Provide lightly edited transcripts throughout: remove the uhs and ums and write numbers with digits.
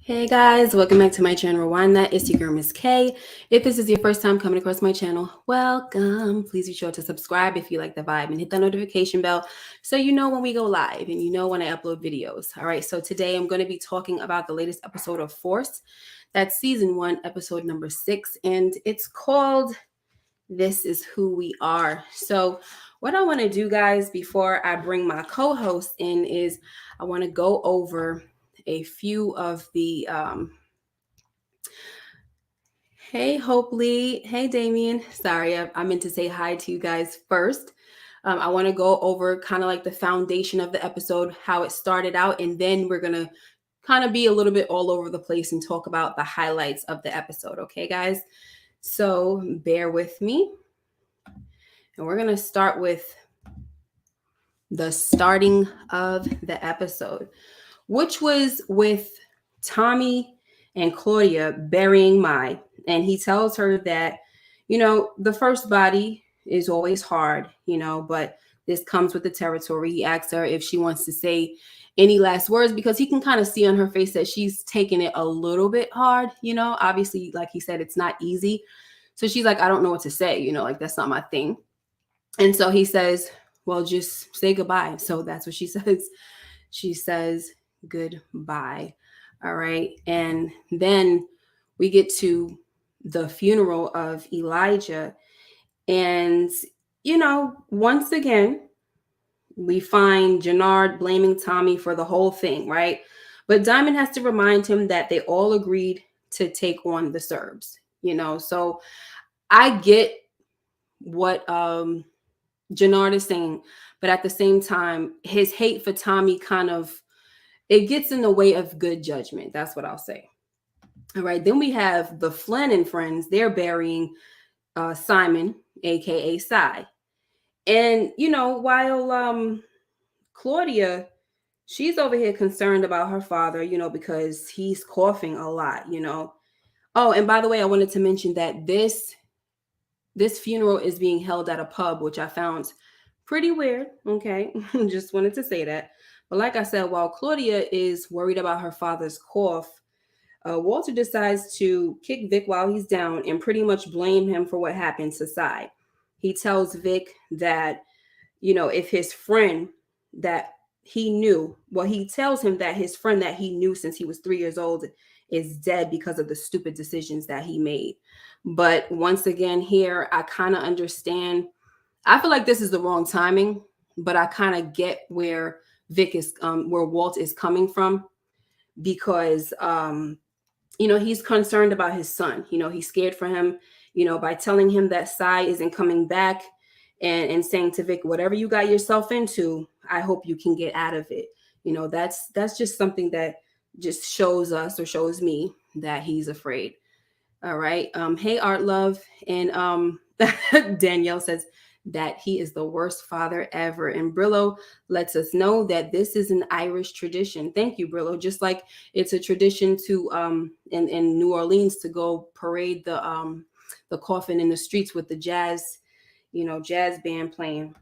Hey guys, welcome back to my channel. Rewind that. It's your girl Miss K. If this is your first time coming across my channel, welcome. Please be sure to subscribe if you like the vibe and hit that notification bell so you know when we go live and you know when I upload videos. All right, so today I'm going to be talking about the latest episode of Force. That's season 1, episode number 6, and it's called This Is Who We Are. So what I want to do, guys, before I bring my co-host in is I want to go over a few of the hey Hope Lee, hey Damien. Sorry, I meant to say hi to you guys first. I want to go over kind of like the foundation of the episode, how it started out, and then we're gonna kind of be a little bit all over the place and talk about the highlights of the episode. Okay, guys. So bear with me, and we're gonna start with the starting of the episode, which was with Tommy and Claudia burying Mai. And he tells her that, the first body is always hard, but this comes with the territory. He asks her if she wants to say any last words because he can kind of see on her face that she's taking it a little bit hard, Obviously, like he said, it's not easy. So she's like, I don't know what to say, like that's not my thing. And so he says, well, just say goodbye. So that's what she says. She says goodbye. All right. And then we get to the funeral of Elijah. And, once again, we find Jenard blaming Tommy for the whole thing, right? But Diamond has to remind him that they all agreed to take on the Serbs, So I get what Jenard is saying, but at the same time, his hate for Tommy it gets in the way of good judgment. That's what I'll say. All right. Then we have the Flynn and friends. They're burying Simon, aka Cy. And while Claudia, she's over here concerned about her father, because he's coughing a lot. Oh, and by the way, I wanted to mention that this funeral is being held at a pub, which I found pretty weird. Okay. Just wanted to say that. But like I said, while Claudia is worried about her father's cough, Walter decides to kick Vic while he's down and pretty much blame him for what happened to Cy. He tells Vic that, if his friend that he knew, he tells him that his friend that he knew since he was 3 years old is dead because of the stupid decisions that he made. But once again, here, I kind of understand. I feel like this is the wrong timing, but I kind of get where where Walt is coming from because, he's concerned about his son. He's scared for him, by telling him that Cy isn't coming back and saying to Vic, whatever you got yourself into, I hope you can get out of it. That's just something that just shows us or shows me that he's afraid. All right. Hey, Art Love. And Danielle says that he is the worst father ever. And Brillo lets us know that this is an Irish tradition. Thank you, Brillo. Just like it's a tradition to in New Orleans to go parade the coffin in the streets with the jazz band playing.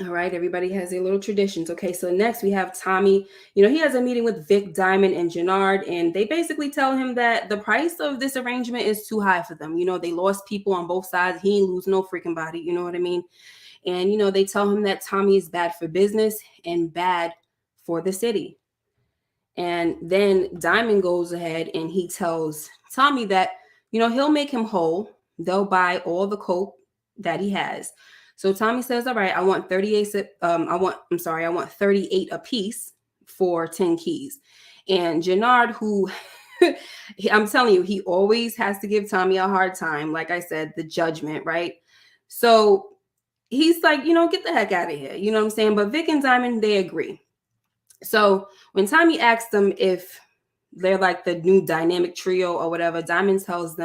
All right, everybody has their little traditions. Okay, so next we have Tommy. He has a meeting with Vic, Diamond, and Jenard, and they basically tell him that the price of this arrangement is too high for them. They lost people on both sides. He ain't lose no freaking body. You know what I mean? And, they tell him that Tommy is bad for business and bad for the city. And then Diamond goes ahead and he tells Tommy that, he'll make him whole. They'll buy all the coke that he has. So Tommy says, all right, I want 38. I want 38 a piece for 10 keys. And Jenard, who I'm telling you, he always has to give Tommy a hard time. Like I said, the judgment, right? So he's like, get the heck out of here. You know what I'm saying? But Vic and Diamond, they agree. So when Tommy asks them if they're like the new dynamic trio or whatever, Diamond tells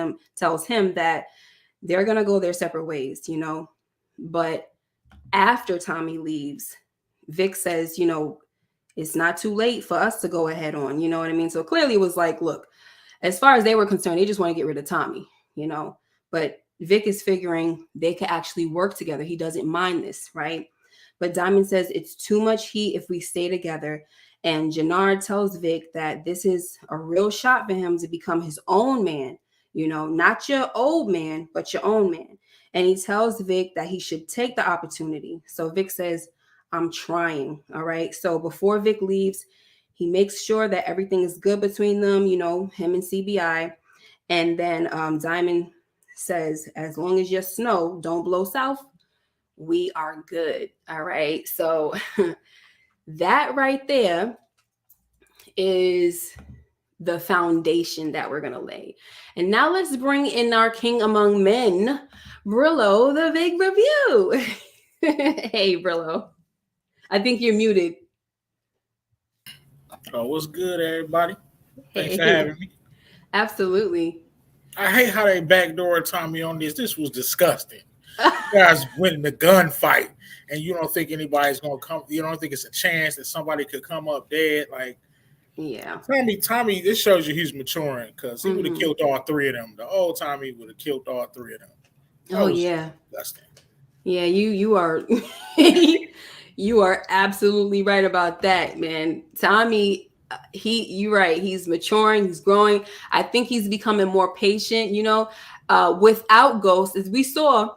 him that they're going to go their separate ways, But after Tommy leaves, Vic says, it's not too late for us to go ahead on, you know what I mean? So clearly it was like, look, as far as they were concerned, they just want to get rid of Tommy, But Vic is figuring they could actually work together. He doesn't mind this, right? But Diamond says it's too much heat if we stay together. And Jenard tells Vic that this is a real shot for him to become his own man, not your old man, but your own man. And he tells Vic that he should take the opportunity. So Vic says, I'm trying. All right. So before Vic leaves, he makes sure that everything is good between them, him and CBI. And then Diamond says, as long as your snow don't blow south, we are good. All right. So that right there is the foundation that we're going to lay. And now let's bring in our king among men, Brillo, the big review. Hey, Brillo. I think you're muted. Oh, what's good, everybody? Thanks for having me. Absolutely. I hate how they backdoor Tommy on this. This was disgusting. You guys winning the gunfight, and you don't think anybody's gonna come. You don't think it's a chance that somebody could come up dead. Like, yeah. Tommy. This shows you he's maturing because he would have killed all three of them. The old Tommy would have killed all three of them. Yeah. Disgusting. Yeah, you are. You are absolutely right about that, man. Tommy, you're right. He's maturing. He's growing. I think he's becoming more patient. Without Ghost, as we saw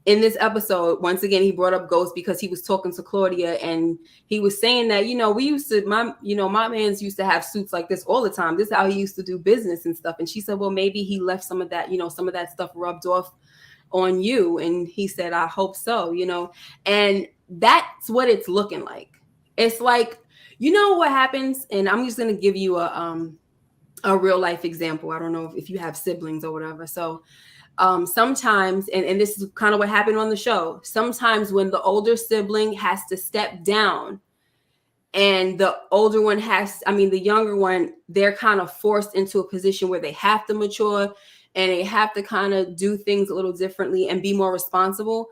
in this episode, once again, he brought up Ghost because he was talking to Claudia and he was saying that, we used to, my man's used to have suits like this all the time. This is how he used to do business and stuff. And she said, well, maybe he left some of that, some of that stuff rubbed off on you. And he said, I hope so, and that's what it's looking like. It's like, what happens. And I'm just going to give you a real life example. I don't know if you have siblings or whatever. So sometimes, and this is kind of what happened on the show, sometimes when the older sibling has to step down and the older one the younger one, they're kind of forced into a position where they have to mature and they have to kind of do things a little differently and be more responsible.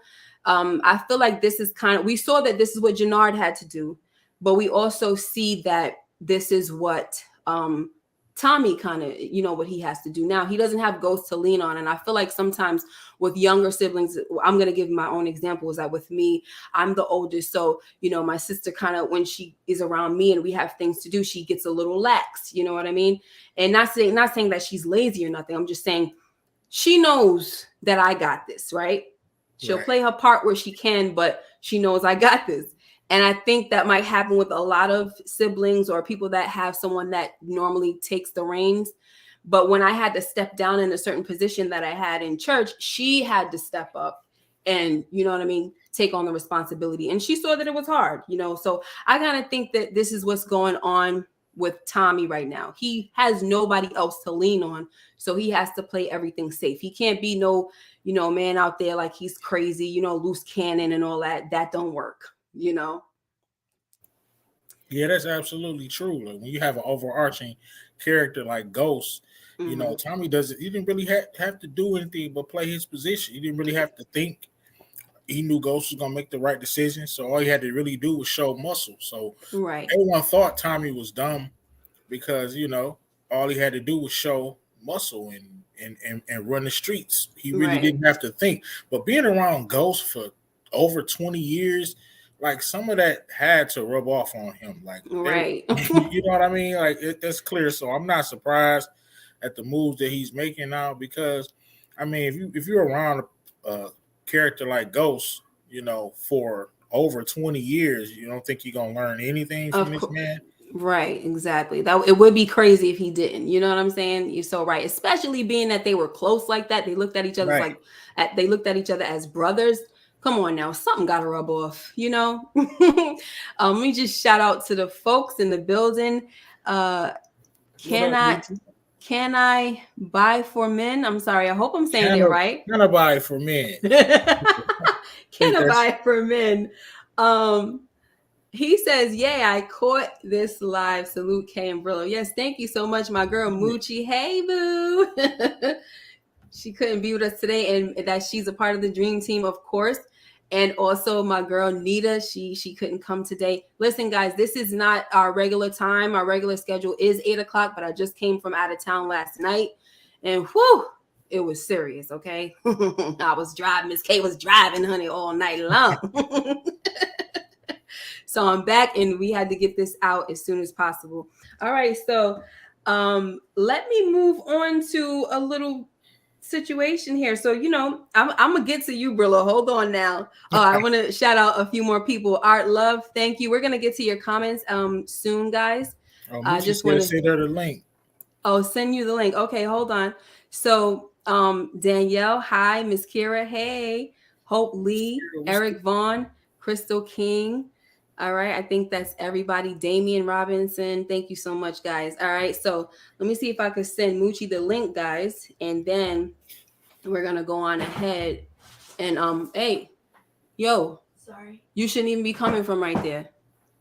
I feel like this is we saw that this is what Jenard had to do, but we also see that this is what Tommy kind of, what he has to do now. He doesn't have Ghost to lean on. And I feel like sometimes with younger siblings, I'm going to give my own example, is that with me, I'm the oldest. So, my sister kind of, when she is around me and we have things to do, she gets a little lax, you know what I mean? And not saying that she's lazy or nothing. I'm just saying she knows that I got this, right? She'll play her part where she can, but she knows I got this. And I think that might happen with a lot of siblings or people that have someone that normally takes the reins. But when I had to step down in a certain position that I had in church, she had to step up and, take on the responsibility. And she saw that it was hard, So I kind of think that this is what's going on with Tommy right now. He has nobody else to lean on. So he has to play everything safe. He can't be no, man out there like he's crazy, loose cannon and all that. That don't work. Yeah, that's absolutely true. Like when you have an overarching character like Ghost, Tommy doesn't. He didn't really have to do anything but play his position. He didn't really have to think. He knew Ghost was gonna make the right decision, so all he had to really do was show muscle. So everyone thought Tommy was dumb because all he had to do was show muscle and run the streets. He really didn't have to think. But being around Ghost for over 20 years. Like some of that had to rub off on him, like you know what I mean? Like that's clear. So I'm not surprised at the moves that he's making now because, if you're around a character like Ghost, for over 20 years, you don't think you're gonna learn anything from this man? Right, exactly. That it would be crazy if he didn't. You know what I'm saying? You're so right. Especially being that they were close like that. They looked at each other they looked at each other as brothers. Come on now, something got to rub off, Let me just shout out to the folks in the building. Can I buy for men? I'm sorry. I hope I'm saying it right. Can I buy for men? Can I buy for men? He says, "Yay, I caught this live. Salute Kay and Brillo." Yes, thank you so much, my girl Moochie. Hey, boo. She couldn't be with us today, and that she's a part of the dream team, of course. And also my girl Nita, she couldn't come today. Listen, guys, this is not our regular time. Our regular schedule is 8:00, but I just came from out of town last night, and whew, it was serious. Okay, I was driving. Miss K was driving, honey, all night long. So I'm back, and we had to get this out as soon as possible. All right, so let me move on to a little situation here. So, I'm gonna get to you, Brillo. Hold on now. I want to shout out a few more people. Art Love, thank you. We're gonna get to your comments soon, guys. I just want to send her the link. Oh, send you the link. Okay, hold on. So, Danielle, hi. Miss Kira, hey. Hope Lee, Eric Vaughn, Crystal King. All right, I think that's everybody. Damian Robinson, thank you so much, guys. All right, so let me see if I could send Moochie the link, guys, and then we're gonna go on ahead. And hey, yo, sorry, you shouldn't even be coming from right there.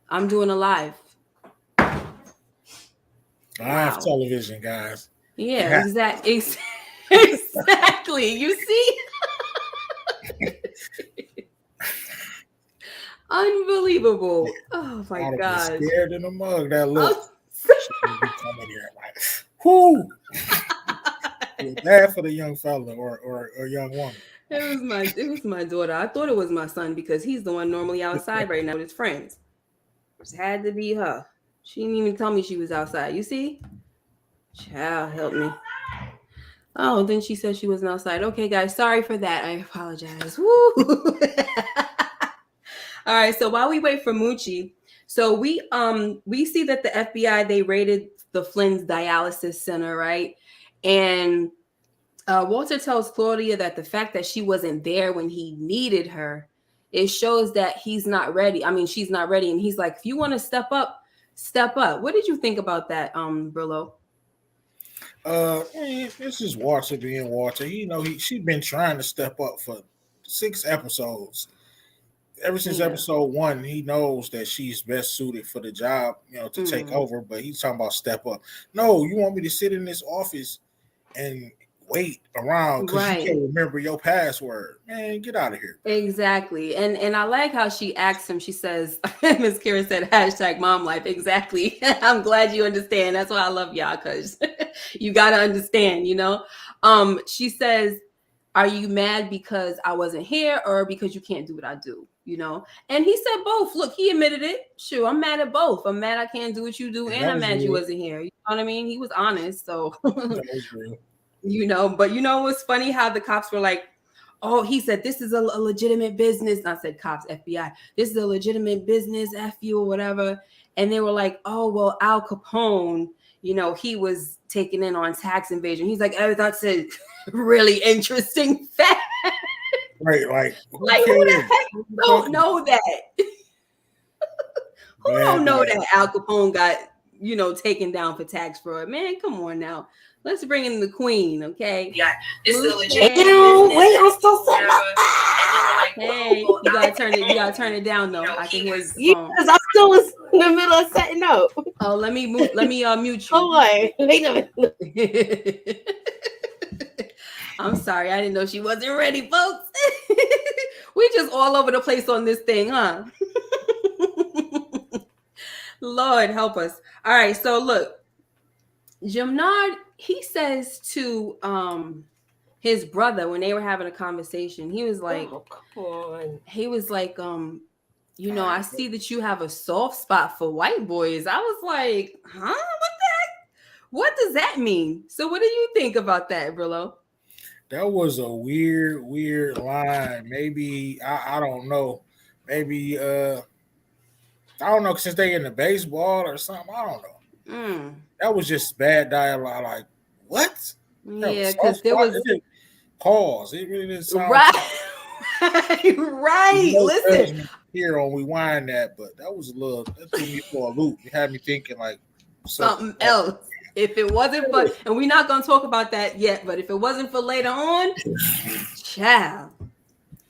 I'm doing a live. Live television, guys. Yeah, exactly. Exactly. You see? Unbelievable. Oh my God. Scared in the mug. That look. Coming here like, whoo. Bad for the young fella or young woman. It was my daughter. I thought it was my son because he's the one normally outside right now with his friends. It had to be her. She didn't even tell me she was outside. You see? Child, help me. Oh, then she said she wasn't outside. Okay, guys, sorry for that. I apologize. Woo! All right, so while we wait for Moochie, so we see that the FBI, they raided the Flynns dialysis center, right? And Walter tells Claudia that the fact that she wasn't there when he needed her, it shows that he's not ready. I mean, she's not ready, and he's like, if you want to step up, step up. What did you think about that, Brillo? This is Walter being Walter. She's been trying to step up for 6 episodes. Ever since episode 1, he knows that she's best suited for the job, to take over. But he's talking about step up. No, you want me to sit in this office and wait around because you can't remember your password? Man, get out of here. Exactly. And I like how she asks him. She says, Miss Kira said, #mom life. Exactly. I'm glad you understand. That's why I love y'all, because you got to understand, She says, are you mad because I wasn't here or because you can't do what I do? And he said both. Look, he admitted it. Sure, I'm mad at both. I'm mad I can't do what you do, and I'm mad you wasn't here. You know what I mean? He was honest. So, that was real. But what's funny how the cops were like, oh, he said, this is a legitimate business. I said, cops, FBI, this is a legitimate business, F you or whatever. And they were like, oh, well, Al Capone, he was taken in on tax invasion. He's like, oh, that's a really interesting fact. Right, like who the heck don't know that? Who don't know that Al Capone got, taken down for tax fraud? Man, come on now. Let's bring in the queen, okay? Yeah, this is a legit. Wait, I'm still setting up. Hey, you gotta turn it down though. I can hear the phone. Because I still was in the middle of setting up. Oh, let me mute you. Hold on. Wait a minute. I'm sorry, I didn't know she wasn't ready, folks. We just all over the place on this thing, huh? Lord help us. All right, so look, Jenard, he says to his brother when they were having a conversation, he was like, oh, come on. He was like, I see that you have a soft spot for white boys. I was like, huh? What the heck? What does that mean? So what do you think about that, Brillo? That was a weird line. Maybe I don't know. Maybe I don't know, since they in the baseball or something. I don't know. That was just bad dialogue. Like, what? Yeah, because there was pause. It really didn't sound right. Listen, here on rewind that, but that was that threw me for a loop. It had me thinking like something else. If it wasn't for, and we're not gonna talk about that yet, but if it wasn't for later on, child.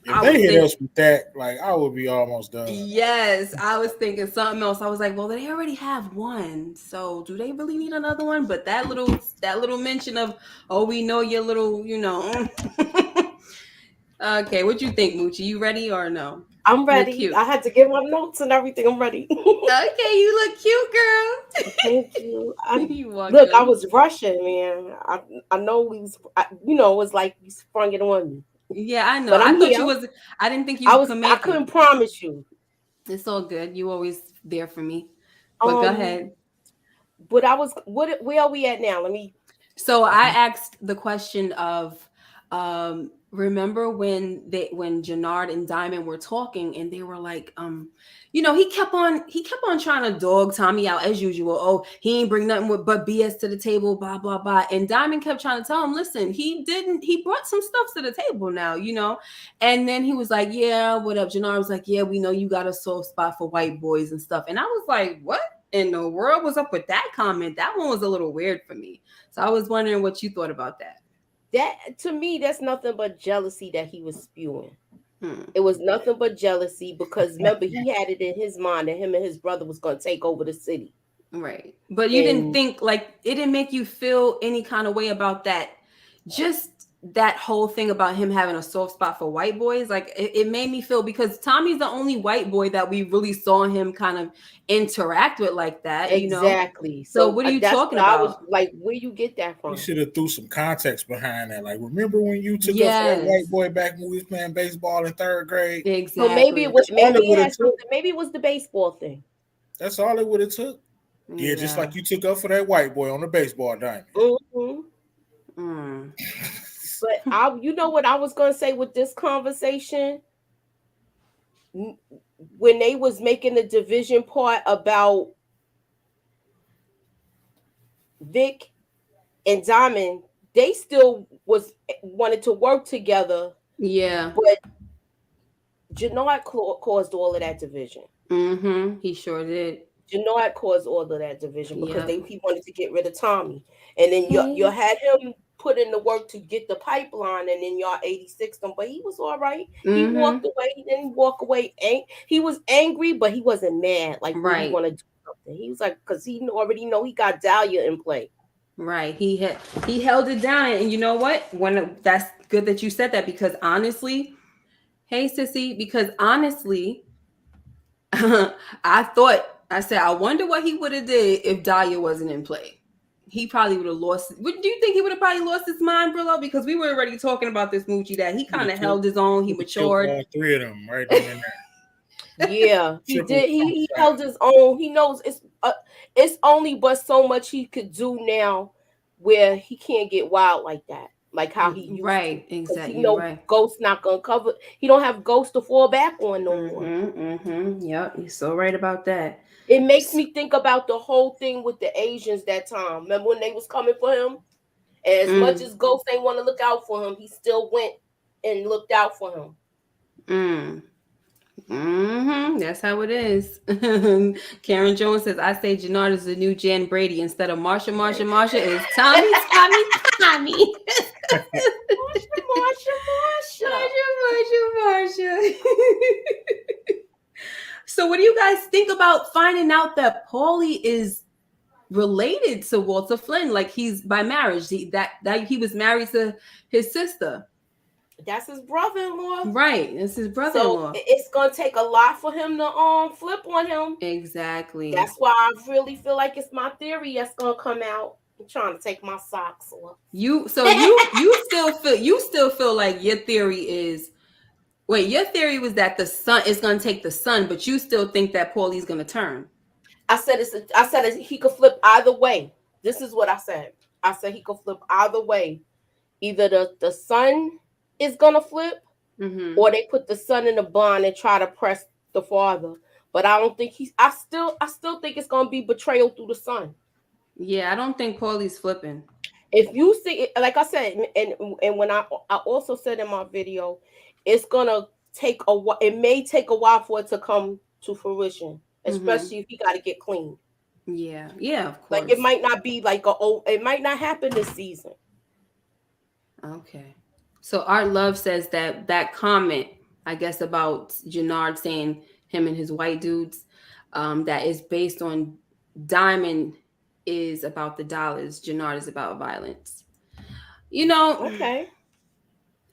If they hit us with that, like, I would be almost done. Yes, I was thinking something else. I was like, well, they already have one, so do they really need another one? But that little mention of, oh, we know your little, Okay, what you think, Moochie? You ready or no? I'm ready. I had to give my notes and everything. I'm ready. Okay, you look cute, girl. Thank you. Look, I was rushing, man. I know it was like you sprung it on me. Yeah, I know. I thought you was. I didn't think you. I couldn't promise you. It's all good. You always there for me. But go Um, ahead. but I was what? Where are we at now? Let me. So I asked the question of remember when Jenard and Diamond were talking and they were like he kept on trying to dog Tommy out as usual. Oh, he ain't bring nothing but BS to the table, blah blah blah. And Diamond kept trying to tell him, listen, he brought some stuff to the table now. And then he was like, yeah, what up? Jenard was like, yeah, we know you got a soft spot for white boys and stuff. And I was like, what in the world was up with that comment? That one was a little weird for me. So I was wondering what you thought about that. That to me, that's nothing but jealousy that he was spewing. Hmm. It was nothing but jealousy because remember he had it in his mind that him and his brother was going to take over the city. Right. But you didn't And think like it didn't make you feel any kind of way about that. Just that whole thing about him having a soft spot for white boys, like it made me feel because Tommy's the only white boy that we really saw him kind of interact with like that. exactly. So So what are you that's talking what I was about? like, where you get that You from? should have threw some context behind that. Like, remember when you took up for that white Yes, boy back when we was playing baseball in third grade? So maybe it exactly. was, That's all it maybe it would have had took. something. Maybe it was the baseball thing. That's all it would have took. Yeah, just Yeah. like you took up for that white boy on the baseball diamond. Hmm. Mm. But you know what I was going to say with this conversation when they was making the division part about Vic and Diamond, they still was wanted to work together, Yeah. but Jenard caused all of that division. Mm-hmm. He sure did. Jenard caused all of that division because Yep. he wanted to get rid of Tommy, and then you Hey. had him put in the work to get the pipeline, and then y'all 86 him, but he was all right. He walked Mm-hmm. away. He didn't walk away. He was angry, but he wasn't mad. Like where he Right. want to do something. He was like, because he already know he got Dahlia in play. Right. He held it down, and you know what? That's good that you said that because honestly, hey sissy, because honestly, I said I wonder what he would have did if Dahlia wasn't in play. He probably would have lost. Do you think he would have probably lost his mind, Brillo? Because we were already talking about this Moochie that he kind of held his own. He Would have killed matured. all three of them right then and there. Yeah, he Triple did. He homicide. held his own. He knows it's only but so much he could do now, where he can't get wild like that, like how he used to. Right. Because he Exactly. You're know right. Ghost not gonna cover. He don't have Ghost to fall back on no more. Mm-hmm. Mm-hmm. Yep. You're so right about that. It makes me think about the whole thing with the Asians that time. Remember when they was coming for him? And as much Mm. as Ghost ain't want to look out for him, he still went and looked out for him. Mm. Mm-hmm. That's how it is. Karen Jones says, I say Jenard is the new Jan Brady. Instead of Marsha is Tommy. Marsha. Marsha. So what do you guys think about finding out that Paulie is related to Walter Flynn? Like he's by marriage. That he was married to his sister. That's his brother-in-law. Right. It's his So brother-in-law. it's gonna take a lot for him to flip on him. Exactly. That's why I really feel like it's my theory that's gonna come out. I'm trying to take my socks off. You still feel like your theory is your theory was that the son is going to take the son, but you still think that Paulie's going to turn. I said he could flip either way. This is what I said. I said he could flip either way. Either the son is gonna flip, Mm-hmm. or they put the son in the bond and try to press the father. But I don't think I still think it's gonna be betrayal through the son. Yeah, I don't think Paulie's flipping. If you see it, like I said, and when I also said in my video, it's gonna take it may take a while for it to come to fruition, especially if you got to get clean. Yeah, of course. Like it might not be like it might not happen this season. Okay. So Art Love says that comment, I guess, about Jenard saying him and his white dudes, that is based on Diamond is about the dollars. Jenard is about violence. Okay.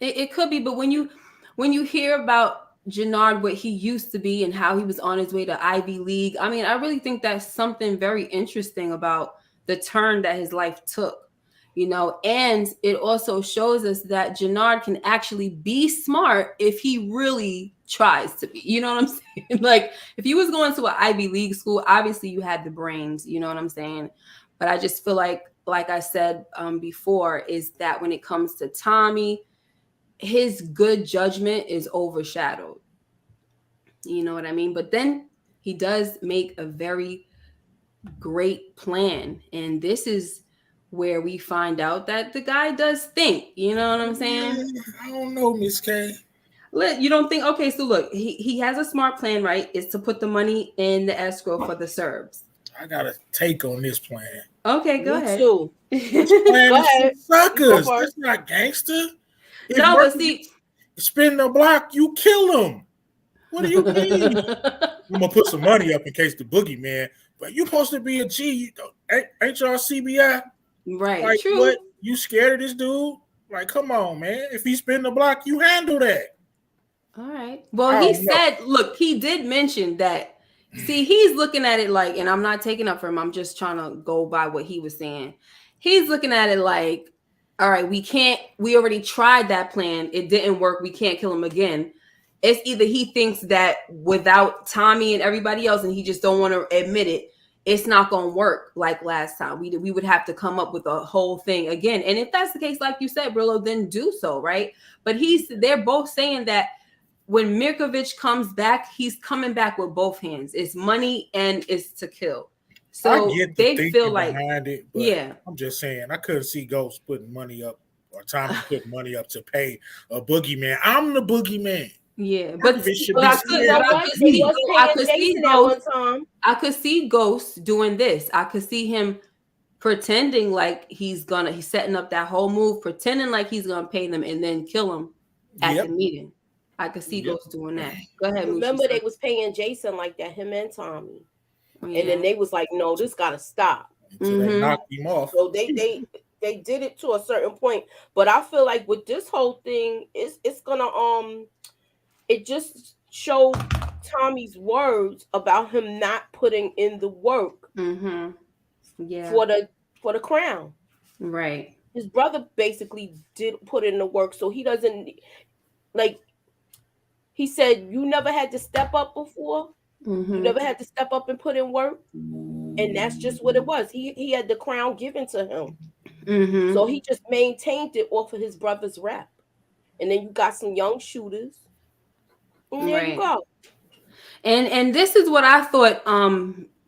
It could be, but when you hear about Jenard, what he used to be and how he was on his way to Ivy League, I mean, I really think that's something very interesting about the turn that his life took. And it also shows us that Jenard can actually be smart if he really tries to be. You know what I'm saying? Like, if he was going to an Ivy League school, obviously you had the brains, you know what I'm saying? But I just feel like I said before, is that when it comes to Tommy, his good judgment is overshadowed. You know what I mean? But then he does make a very great plan. And this is where we find out that the guy does think. You know what I'm saying? I don't know, Miss K. You don't think? Okay, so look, he has a smart plan, right? Is to put the money in the escrow for the Serbs. I got a take on this plan. Okay, go ahead. Too. Plan Go ahead. suckers. That's not gangster. No, but see, spin the block, you kill him. What do you mean? I'm gonna put some money up in case the boogeyman. But you supposed to be a G. Ain't y'all CBI? Right. Like, true. what? You scared of this dude? Like, come on, man. If he spin the block, you handle that. All right. Well, he said, look, he did mention that. See, he's looking at it like, and I'm not taking up for him, I'm just trying to go by what he was saying. He's looking at it like, all right, we already tried that plan. It didn't work. We can't kill him again. It's either he thinks that without Tommy and everybody else, and he just don't want to admit it, it's not going to work like last time. We would have to come up with a whole thing again. And if that's the case, like you said, Brillo, then do so, right? But they're both saying that when Mirkovic comes back, he's coming back with both hands. It's money and it's to kill. So they feel like behind it, but yeah. I'm just saying I couldn't see Ghost putting money up or Tommy putting money up to pay a boogeyman. I'm the boogeyman. Yeah, but I could see Ghost doing this. I could see him pretending like he's setting up that whole move, pretending like he's gonna pay them and then kill him at the meeting. I could see Ghost doing that. Go ahead. Remember, they was paying Jason like that, him and Tommy, and then they was like, "No, this gotta stop." So they knocked him off. So they did it to a certain point, but I feel like with this whole thing, it's gonna it just showed Tommy's words about him not putting in the work for the crown. Right. His brother basically did put in the work, so he doesn't like. He said, "You never had to step up before. You never had to step up and put in work," and that's just what it was. He had the crown given to him, so he just maintained it off of his brother's rep. And then you got some young shooters. And there you go. And this is what I thought.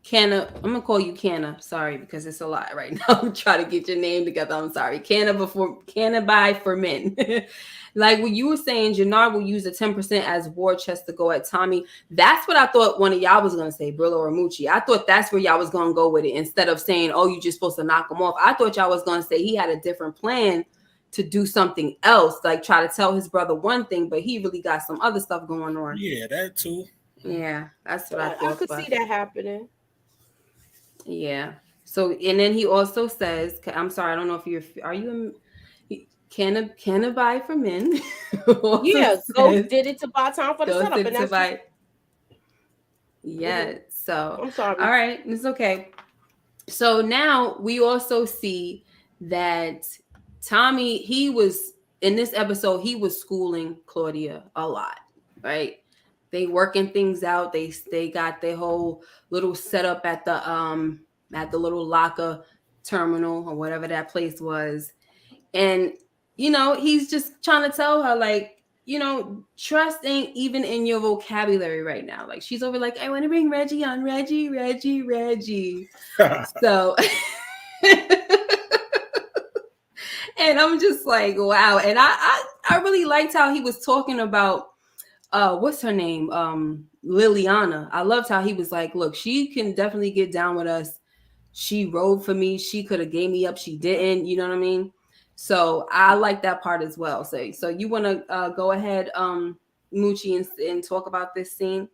Canna, I'm gonna call you Canna. Sorry, because it's a lot right now. I'm trying to get your name together. I'm sorry. Canna buy for men. Like what you were saying, Jenard will use the 10% as war chest to go at Tommy. That's what I thought one of y'all was gonna say, Brillo or Moochie. I thought that's where y'all was gonna go with it instead of saying, "Oh, you just supposed to knock him off." I thought y'all was gonna say he had a different plan to do something else, like try to tell his brother one thing, but he really got some other stuff going on. Yeah, that too. Yeah, that's what I thought. I could see that happening. Yeah. So, and then he also says, I'm sorry, I don't know if are you can buy for men? Yeah, Ghost did it to buy time for the setup. And that's buy. Yeah. So I'm sorry. All right, it's okay. So now we also see that Tommy, he was in this episode, he was schooling Claudia a lot, right? They working things out. They got their whole little setup at the little locker terminal or whatever that place was. And, he's just trying to tell her, like, trust ain't even in your vocabulary right now. Like, she's over like, I want to bring Reggie on. Reggie. So, and I'm just like, wow. And I really liked how he was talking about, what's her name? Liliana. I loved how he was like, look, she can definitely get down with us. She rode for me. She could have gave me up. She didn't. You know what I mean? So I like that part as well. So you want to go ahead, Moochie, and talk about this scene,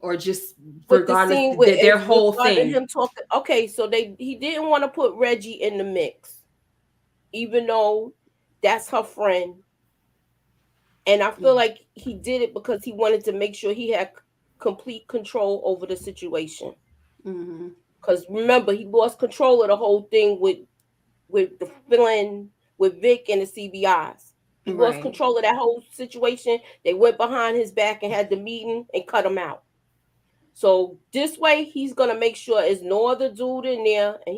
or just regardless their whole thing. Him talking. Okay, so he didn't want to put Reggie in the mix, even though that's her friend. And I feel like he did it because he wanted to make sure he had complete control over the situation. Because remember, he lost control of the whole thing with with the Flynn, with Vic and the CBIs. He lost control of that whole situation. They went behind his back and had the meeting and cut him out. So this way, he's gonna make sure there's no other dude in there, and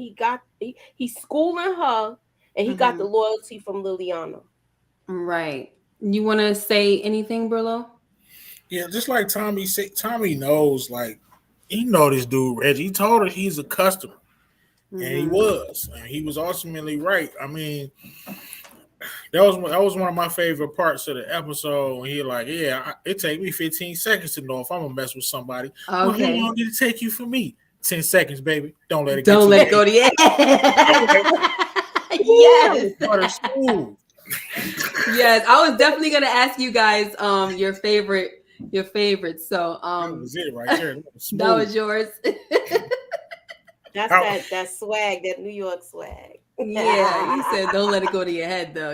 he's schooling her, and he got the loyalty from Liliana. Right. You want to say anything, Brillo? Yeah, just like Tommy said, Tommy knows, like, he know this dude, Reggie. He told her he's a customer. And he was. And he was ultimately right. I mean, that was one of my favorite parts of the episode when he like, yeah, it take me 15 seconds to know if I'm gonna mess with somebody. Okay. Well, how long did it take you for me? 10 seconds, baby. Don't let it go to the end. Yes. Yes, I was definitely gonna ask you guys your favorite. So that was it right there. That was yours. That's that swag, that New York swag. Yeah, you said don't let it go to your head though,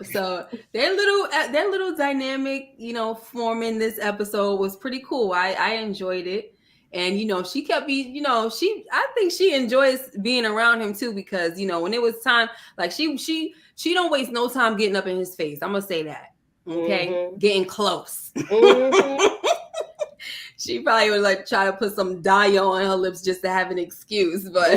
So their little dynamic, forming this episode was pretty cool. I enjoyed it. And she kept I think she enjoys being around him too, because when it was time, like she don't waste no time getting up in his face. I'm gonna say that. Okay. Getting close. She probably would like try to put some dye on her lips just to have an excuse, but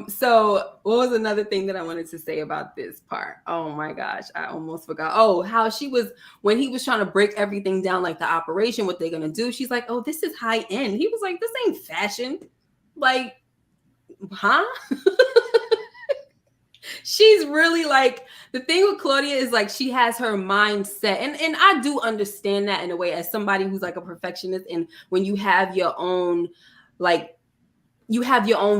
so what was another thing that I wanted to say about this part? Oh my gosh, I almost forgot. Oh, how she was when he was trying to break everything down, like the operation, what they're gonna do. She's like, oh, this is high end. He was like, this ain't fashion. Like, huh? She's really like, the thing with Claudia is like she has her mind set, and I do understand that in a way as somebody who's like a perfectionist, and when you have your own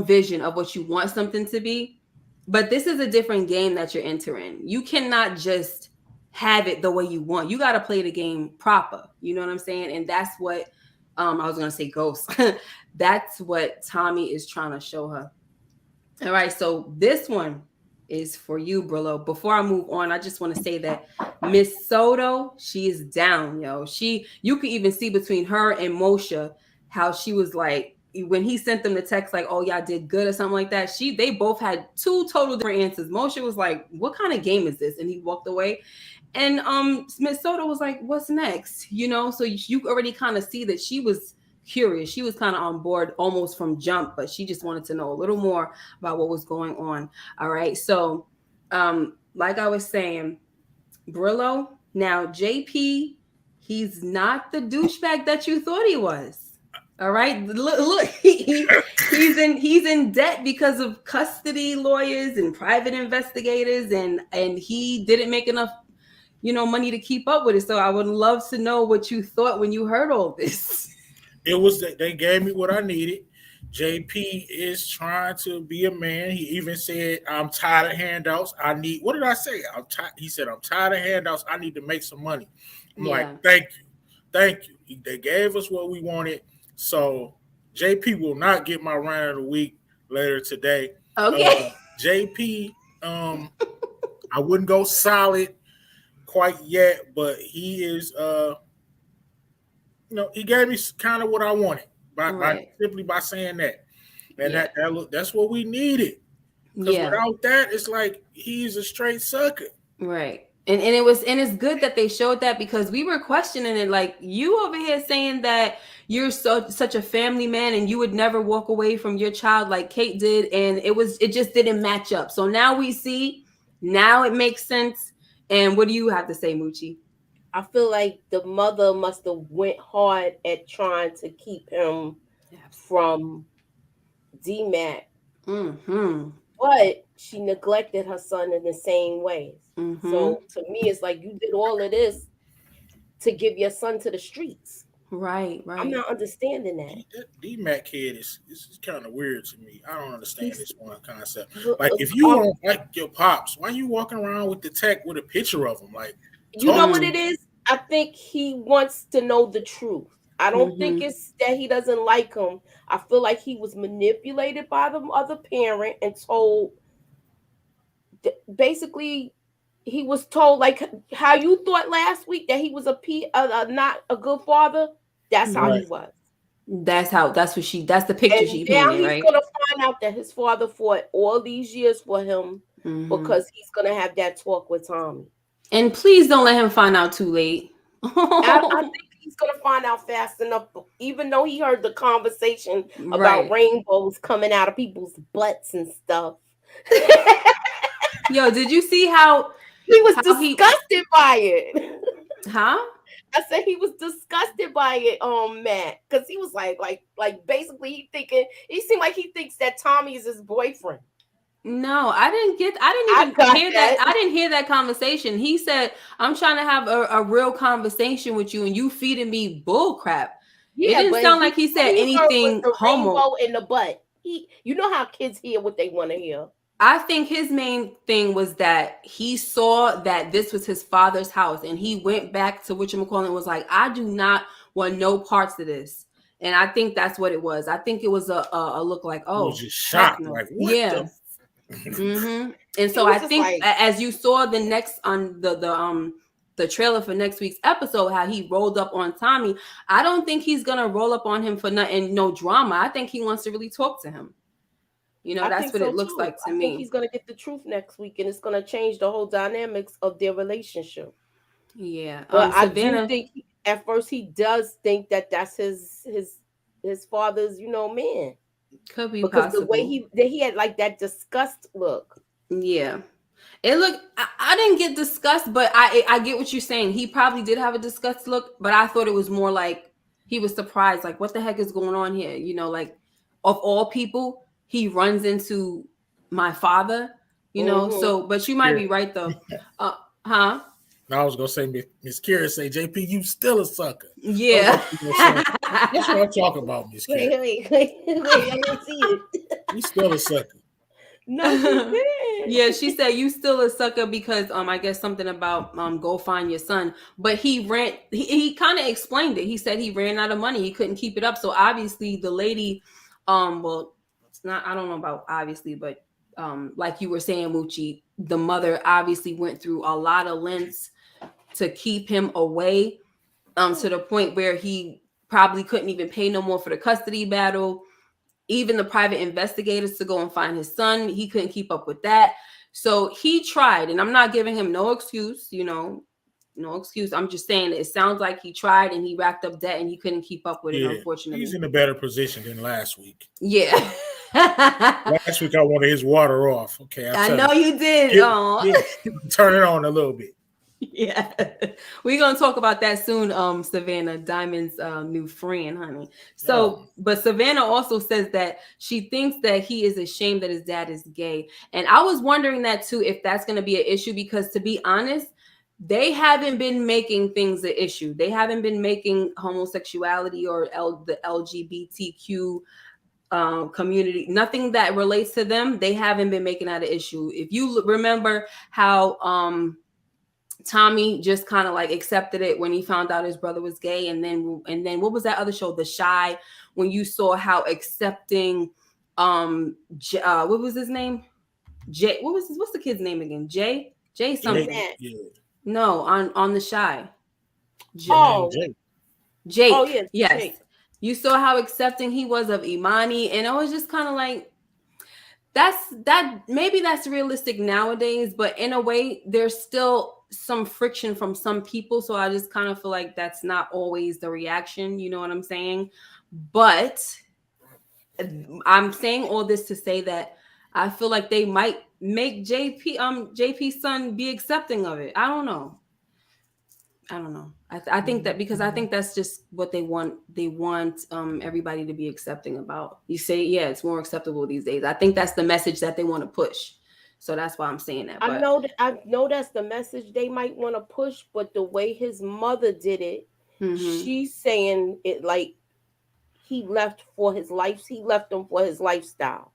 vision of what you want something to be, but this is a different game that you're entering. You cannot just have it the way you want. You got to play the game proper. You know what I'm saying? And that's what I was going to say ghost. That's what Tommy is trying to show her. All right. So this one is for you, Brillo. Before I move on, I just want to say that Miss Soto, she is down, yo. You could even see between her and Moshe how she was like, when he sent them the text like, oh, y'all did good or something like that, they both had two total different answers. Moshe was like, what kind of game is this? And he walked away. And Miss Soto was like, what's next? So you already kind of see that she was curious. She was kind of on board almost from jump, but she just wanted to know a little more about what was going on. All right. So like I was saying, Brillo, now JP, he's not the douchebag that you thought he was. All right. Look, he's in debt because of custody lawyers and private investigators, and he didn't make enough money to keep up with it. So I would love to know what you thought when you heard all this. It was that they gave me what I needed. JP is trying to be a man. He even said, I'm tired of handouts. What did I say? He said, I'm tired of handouts. I need to make some money. I'm like, thank you. They gave us what we wanted. So JP will not get my round of the week later today. Okay. JP, I wouldn't go solid quite yet, but he is he gave me kind of what I wanted simply by saying that. And that's what we needed. Because without that, it's like he's a straight sucker. Right. And it's good that they showed that, because we were questioning it. Like, you over here saying that you're such a family man and you would never walk away from your child like Kate did, and it just didn't match up. So now we see, now it makes sense. And what do you have to say, Moochie? I feel like the mother must have went hard at trying to keep him from DMAC. But she neglected her son in the same ways. So to me, it's like you did all of this to give your son to the streets. Right. I'm not understanding that. DMAC kid is kind of weird to me. I don't understand this one concept. Like, if you don't like your pops, why are you walking around with the tech with a picture of him? Like, you know what it is? I think he wants to know the truth. I don't think it's that he doesn't like him. I feel like he was manipulated by the other parent and told, basically, he was told, like how you thought last week that he was not a good father. That's how he was. That's the picture And she now painted, he's right? gonna find out that his father fought all these years for him Mm-hmm. because he's gonna have that talk with Tommy. And please don't let him find out too late. I think he's gonna find out fast enough, even though he heard the conversation about Right. rainbows coming out of people's butts and stuff. Yo, did you see how He was he disgusted by it. huh? I said he was disgusted by it, Matt, because he was like basically he seemed like he thinks that Tommy is his boyfriend. No, I didn't I even got hear that. that. I didn't hear that conversation. He said, I'm trying to have a real conversation with you and you feeding me bull crap. It Yeah, didn't but sound like he said all he heard was anything the homo. rainbow in the butt. You know how kids hear what they want to hear. I think his main thing was that he saw that this was his father's house and he went back to whatchamacallit and was like, I do not want no parts of this. And I think that's what it was. I think it was a look like, He was oh, just heck shocked, no. like, what Yeah. the Mm-hmm. And He so was I just think like, as you saw the next on the trailer for next week's episode, how he rolled up on Tommy, I don't think he's gonna roll up on him for nothing, no drama. I think he wants to really talk to him. You know, I that's think what so it looks too. like to I think me. he's gonna get the truth next week, and it's gonna change the whole dynamics of their relationship. Yeah. But I do Savannah, think at first he does think that that's his father's, man, could be because the way possible. he had like that disgust look. Yeah. It looked. I didn't get disgust, but I get what you're saying. He probably did have a disgust look, but I thought it was more like he was surprised, like what the heck is going on here? You know, like of all people, he runs into my father. You know, Mm-hmm. so but you might be right though. Huh? I was gonna say, Miss Kira say, JP, you still a sucker. Yeah. That's what I'm talking about, Miss Kira. Wait, I didn't see it. You still a sucker. No, she didn't. Yeah, she said you still a sucker because I guess something about go find your son. But he kind of explained it. He said he ran out of money. He couldn't keep it up. So obviously the lady, well, it's not, I don't know about obviously, but like you were saying, Moochie, the mother obviously went through a lot of lengths to keep him away, to the point where he probably couldn't even pay no more for the custody battle. Even the private investigators to go and find his son, he couldn't keep up with that. So he tried, and I'm not giving him no excuse, no excuse. I'm just saying it sounds like he tried and he racked up debt and he couldn't keep up with it, unfortunately. He's in a better position than last week. Yeah. Last week I wanted his water off. Okay, I know you did. Turn it on a little bit. Yeah, we're gonna talk about that soon. Savannah, Diamond's new friend, honey. So, but Savannah also says that she thinks that he is ashamed that his dad is gay, and I was wondering that too, if that's gonna be an issue, because to be honest, they haven't been making things an issue. They haven't been making homosexuality or the LGBTQ community, nothing that relates to them. They haven't been making that an issue. If you remember how Tommy just kind of like accepted it when he found out his brother was gay, and then what was that other show, The Shy, when you saw how accepting what was his name, Jay, what's the kid's name again, Jay something. Yeah. No, on The Shy. Jake. Oh yeah, yes. Jake. You saw how accepting he was of Imani, and I was just kind of like, maybe that's realistic nowadays, but in a way there's still some friction from some people, so I just kind of feel like that's not always the reaction, you know what I'm saying? But I'm saying all this to say that I feel like they might make JP's son be accepting of it. I don't know. I think that, because I think that's just what they want. They want everybody to be accepting about. You say, yeah, it's more acceptable these days. I think that's the message that they want to push. So that's why I'm saying that. I know that's the message they might want to push, but the way his mother did it, she's saying it like he left for his life. He left him for his lifestyle.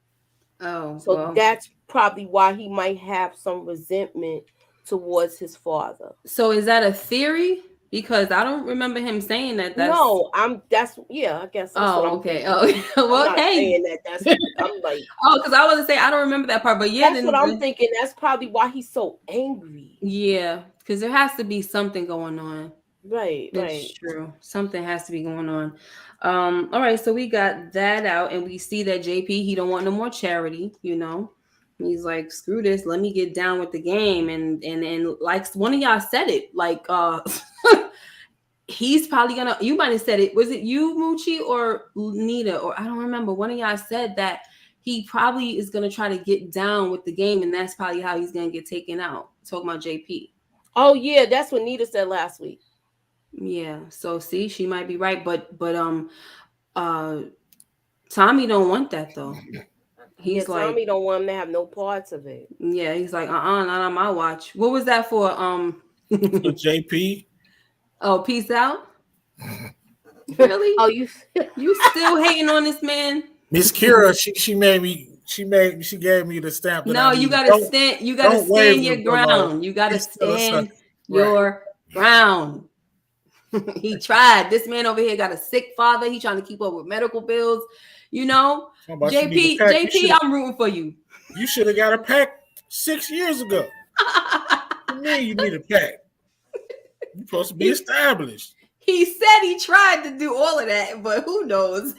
Oh, so that's probably why he might have some resentment towards his father. So is that a theory? Because I don't remember him saying that. No, I guess that's what I'm okay. thinking. Oh, well, I'm not saying that. I'm like, because I was to say I don't remember that part, but yeah, that's what I'm thinking. That's probably why he's so angry. Yeah, because there has to be something going on. Right, It's right. true. Something has to be going on. All right, so we got that out, and we see that JP, he don't want no more charity, you know. He's like, screw this, let me get down with the game. And like one of y'all said it, like he's probably gonna, you might have said it, was it you, Moochie, or Nita, or I don't remember. One of y'all said that he probably is gonna try to get down with the game, and that's probably how he's gonna get taken out. Talking about JP. Oh yeah, that's what Nita said last week. Yeah, so see, she might be right, but uh Tommy don't want that though. Yeah, He's like, Tommy don't want him to have no parts of it. yeah, he's like, not on my watch. What was that for? For JP. Oh, peace out. Really? Oh, you You still hating on this man? Miss Kira, she gave me the stamp that No, I you need. gotta stand. You gotta Don't waver, stand your Willow. ground. You gotta He's still a stand sucker. your ground. He tried. This man over here got a sick father. He trying to keep up with medical bills. You know, How about you need JP, a pack? JP, I'm rooting for you. You should have got a pack 6 years ago. What do you mean you need a pack? You're supposed to be established. He said he tried to do all of that, but who knows?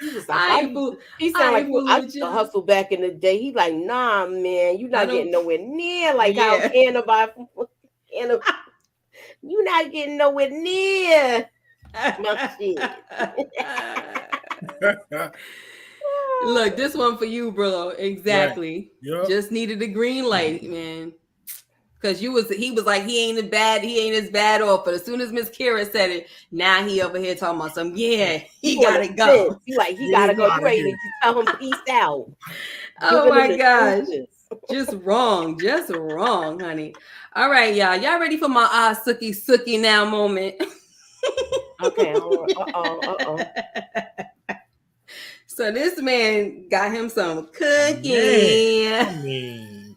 he was I like, ain't fool- he I sound like ain't well, fooling I with used to you. hustle back in the day. He like, nah, man, you not getting nowhere near like how Yeah. Canada. You not getting nowhere near my shit. Look, this one for you, bro. Exactly. Right. Yep. Just needed a green light, man. Because he was like, he ain't as bad off. But as soon as Miss Kira said it, now he over here talking about some, yeah, he gotta go. You like, he gotta go. You ready to tell him peace out. Oh my gosh. Just wrong, honey. All right, y'all ready for my sookie now moment? Okay. Uh-oh. So this man got him some cookie. I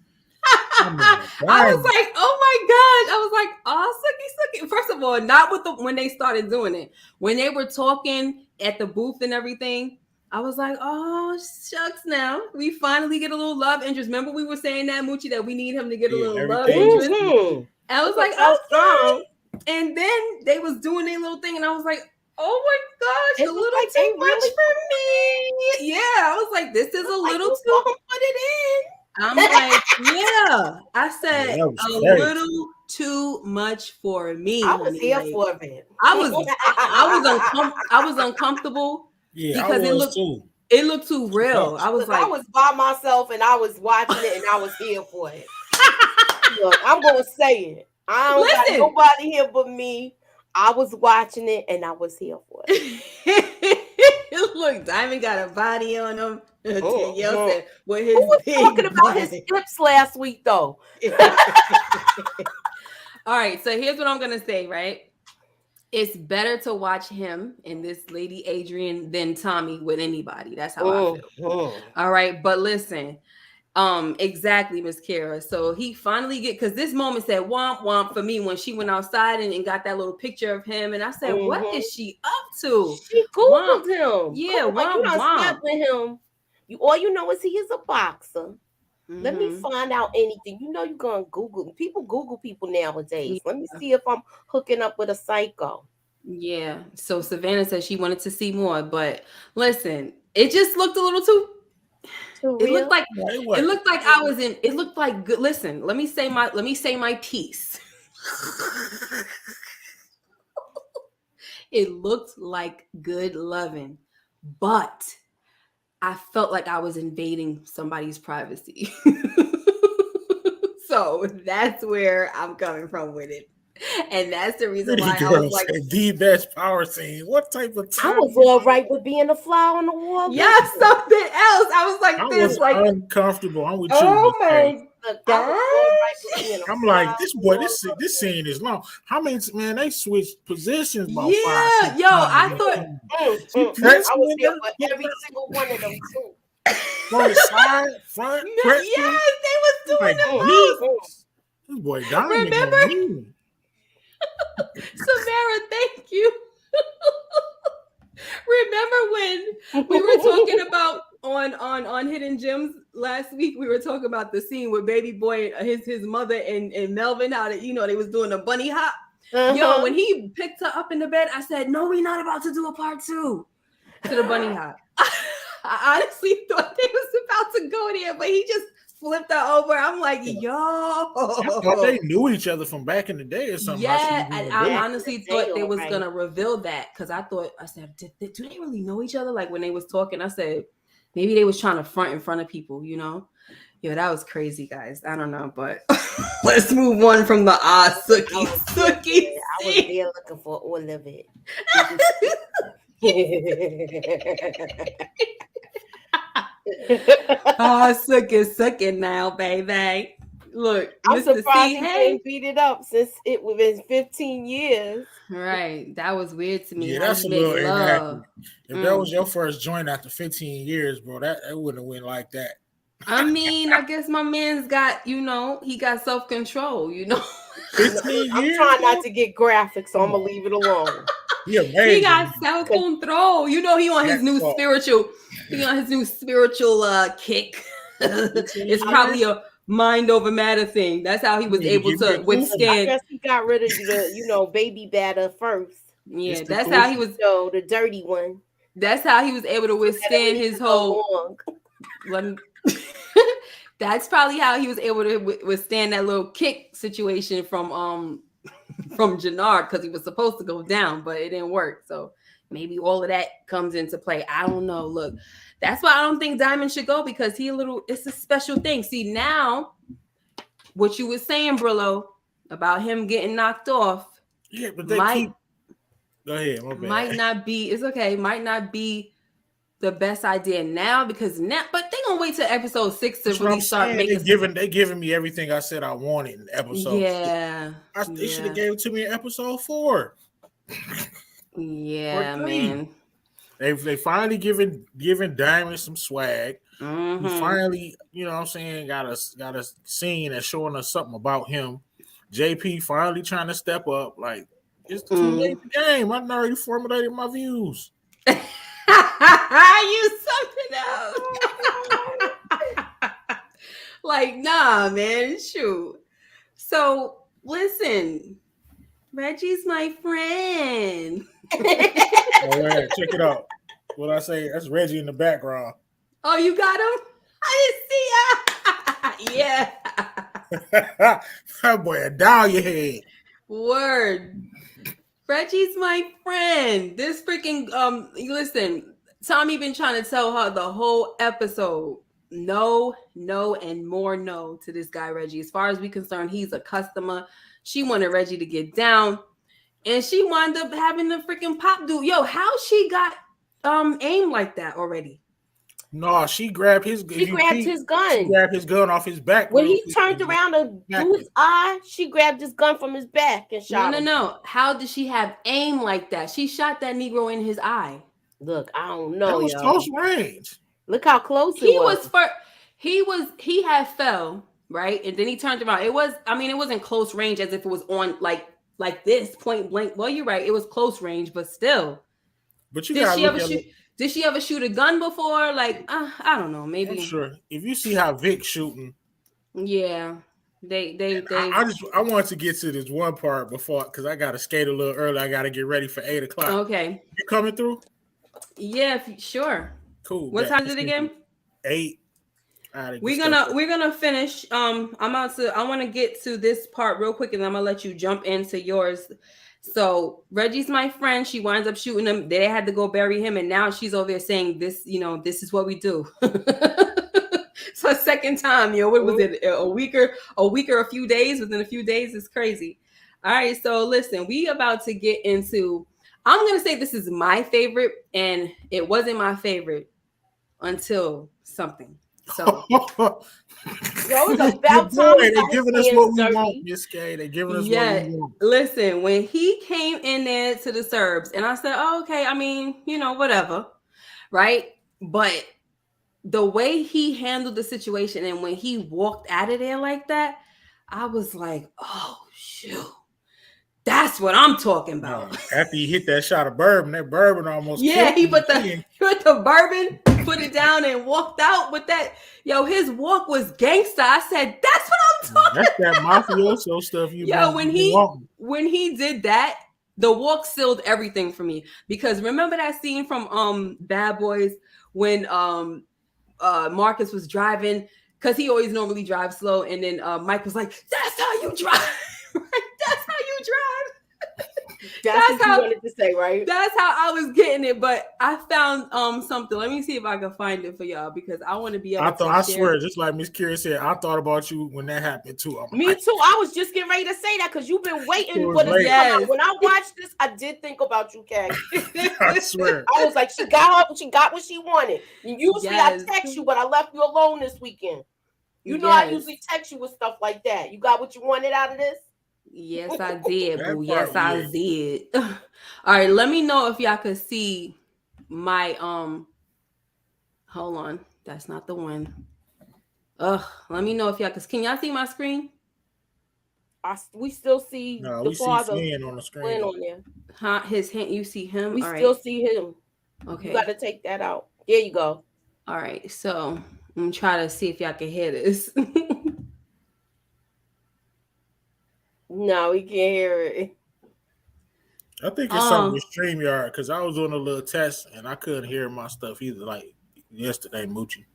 was like, oh my gosh. I was like, oh, sookie. First of all, not when they started doing it. When they were talking at the booth and everything, I was like, oh, shucks now. We finally get a little love interest. Remember we were saying that, Moochie, that we need him to get a little love interest? Mm-hmm. I was like, okay. And then they was doing their little thing, and I was like, oh my gosh, a little like too much for me. Yeah, I was like, this is a little too. Put it in. I'm like, yeah. I said a little too much for me. I was here for it. I was uncomfortable. Yeah, because it looked too real. I was like, I was by myself and I was watching it and I was here for it. Look, I'm gonna say it. I don't got nobody here but me. I was watching it and I was here for it. Look, Diamond got a body on him. Danielle said, "With his Who was big talking about body. his hips last week, though?" All right, so here's what I'm gonna say. Right, it's better to watch him and this lady Adrian than Tommy with anybody. That's how I feel. All right, but listen. Exactly, Miss Kara. So he finally because this moment said womp womp for me when she went outside and got that little picture of him, and I said, what is she up to? She Googled him. Yeah, womp you done slept with him. All you know is he is a boxer. Mm-hmm. Let me find out anything. You know you're gonna Google. People Google people nowadays. Yeah. Let me see if I'm hooking up with a psycho. Yeah. So Savannah said she wanted to see more, but listen, it just looked a little too. It looked like I was in. It looked like good. Listen, let me say my piece. It looked like good loving, but I felt like I was invading somebody's privacy. So that's where I'm coming from with it. And that's the reason why I was like, the best power scene. What type of time? I was all right with being a fly on the wall. Yeah, something else. I was like, I was uncomfortable. I'm with you. Oh my gosh. I'm like, this scene is long. How many they switched positions? About 5 yo, I thought I was here for every single one of them too. From the side, front, yes, they was doing this boy Diamond. Remember? Samara, thank you. Remember when we were talking about on Hidden Gems last week? We were talking about the scene with Baby Boy, his mother and Melvin, how they was doing a bunny hop. Yo, when he picked her up in the bed, I said, no, we're not about to do a part 2 to the bunny hop. I honestly thought they was about to go there, but he just flipped her over. I'm like, yo. I thought they knew each other from back in the day or something. Yeah, I honestly thought they was going to reveal that because I said, do they really know each other? Like when they was talking, I said, maybe they was trying to front in front of people, you know? Yo, that was crazy, guys. I don't know, but let's move on from the Sookie. I was there looking for all of it. Suck it now, baby. Look, I'm Mr. surprised C, he didn't beat it up since it was been 15 years. Right, that was weird to me. Yeah, that's a little inaccurate. If that was your first joint after 15 years, bro, that wouldn't have went like that. I mean, I guess my man's got, he got self-control, 15 I'm years, trying not to get graphic, so I'm gonna leave it alone. He got self-control. He on his new spiritual. He on his new spiritual kick. It's probably a mind over matter thing. That's how he was able to withstand. I guess he got rid of the, baby batter first. Yeah, that's how he was. The dirty one. That's how he was able to withstand his whole. That's probably how he was able to withstand that little kick situation from Jenard, because he was supposed to go down, but it didn't work. So maybe all of that comes into play. I don't know. Look, that's why I don't think Diamond should go, because it's a special thing. See, now what you were saying, Brillo, about him getting knocked off. Yeah, but go ahead. My bad. Might not be the best idea now, but they gonna wait till episode 6 to really start making. They giving me everything I said I wanted in episode. Yeah, they should have gave it to me in episode 4. Yeah, man. They finally giving Diamond some swag. Mm-hmm. He finally, got a scene that's showing us something about him. JP finally trying to step up. Like, it's too late in the game. I've already formulated my views. You something else. Like, nah, man, shoot. So listen, Reggie's my friend. All right, check it out. What I say? That's Reggie in the background. Oh, you got him? I didn't see ya. Yeah. That boy, down your head. Word. Reggie's my friend. This freaking listen, Tommy been trying to tell her the whole episode. No, and more no to this guy, Reggie. As far as we concerned, he's a customer. She wanted Reggie to get down, and she wound up having the freaking pop dude. Yo, how she got aim like that already? No, she grabbed his gun. She grabbed his gun off his back. When he turned around to do his eye, she grabbed his gun from his back and shot him. No. How did she have aim like that? She shot that Negro in his eye. Look, I don't know. That was close range. Look how close it was. He had fell, right? And then he turned around. It wasn't close range as if it was on like this point blank. Well, you're right. It was close range, but still. But Did she ever shoot a gun before? Like, I don't know. Maybe. I'm sure. If you see how Vic's shooting. Yeah. I wanted to get to this one part before, because I got to skate a little early. I got to get ready for 8 o'clock. Okay. You coming through? Yeah, sure. Cool. What time is it again? 8. We're gonna finish. I want to get to this part real quick, and I'm gonna let you jump into yours. So Reggie's my friend. She winds up shooting him. They had to go bury him, and now she's over there saying this. This is what we do. So second time, what was it? A week or a few days? Within a few days, is crazy. All right, so listen, we about to get into. I'm gonna say this is my favorite, and it wasn't my favorite until something. So. It's about time. They're giving us what we want, Miss K. They're giving us what we want. Listen, when he came in there to the Serbs, and I said, oh, okay, I mean, whatever, right? But the way he handled the situation, and when he walked out of there like that, I was like, oh, shoot. That's what I'm talking about. After he hit that shot of bourbon, that bourbon almost he put the bourbon put it down and walked out with that. Yo, his walk was gangster. I said, that's what I'm talking That's that mafioso stuff you Yo, been when wanting. he did that, the walk sealed everything for me. Because remember that scene from Bad Boys when Marcus was driving, because he always normally drives slow, and then Mike was like, that's how you drive. That's how you drive. That's what you wanted to say, right? That's how I was getting it. But I found something. Let me see if I can find it for y'all, because I want to be able to I share. swear, just like Miss Curie said, I thought about you when that happened too. Me too. I was just getting ready to say that because you've been waiting for this to come out. When I watched this, I did think about you, Kay. I swear. I was like, she got what she wanted. And usually I text you, but I left you alone this weekend. You know, I usually text you with stuff like that. You got what you wanted out of this? Yes, I did, boo. Yes, I did. All right, let me know if y'all could see my hold on. That's not the one. Let me know if y'all can y'all see my screen? We still see the father on the screen. on there. Huh? His hand, you see him? We still see him. Okay. You gotta take that out. There you go. All right, so I'm gonna try to see if y'all can hear this. No, we can't hear it. I think it's something with StreamYard, because I was doing a little test and I couldn't hear my stuff either, like yesterday, Moochie.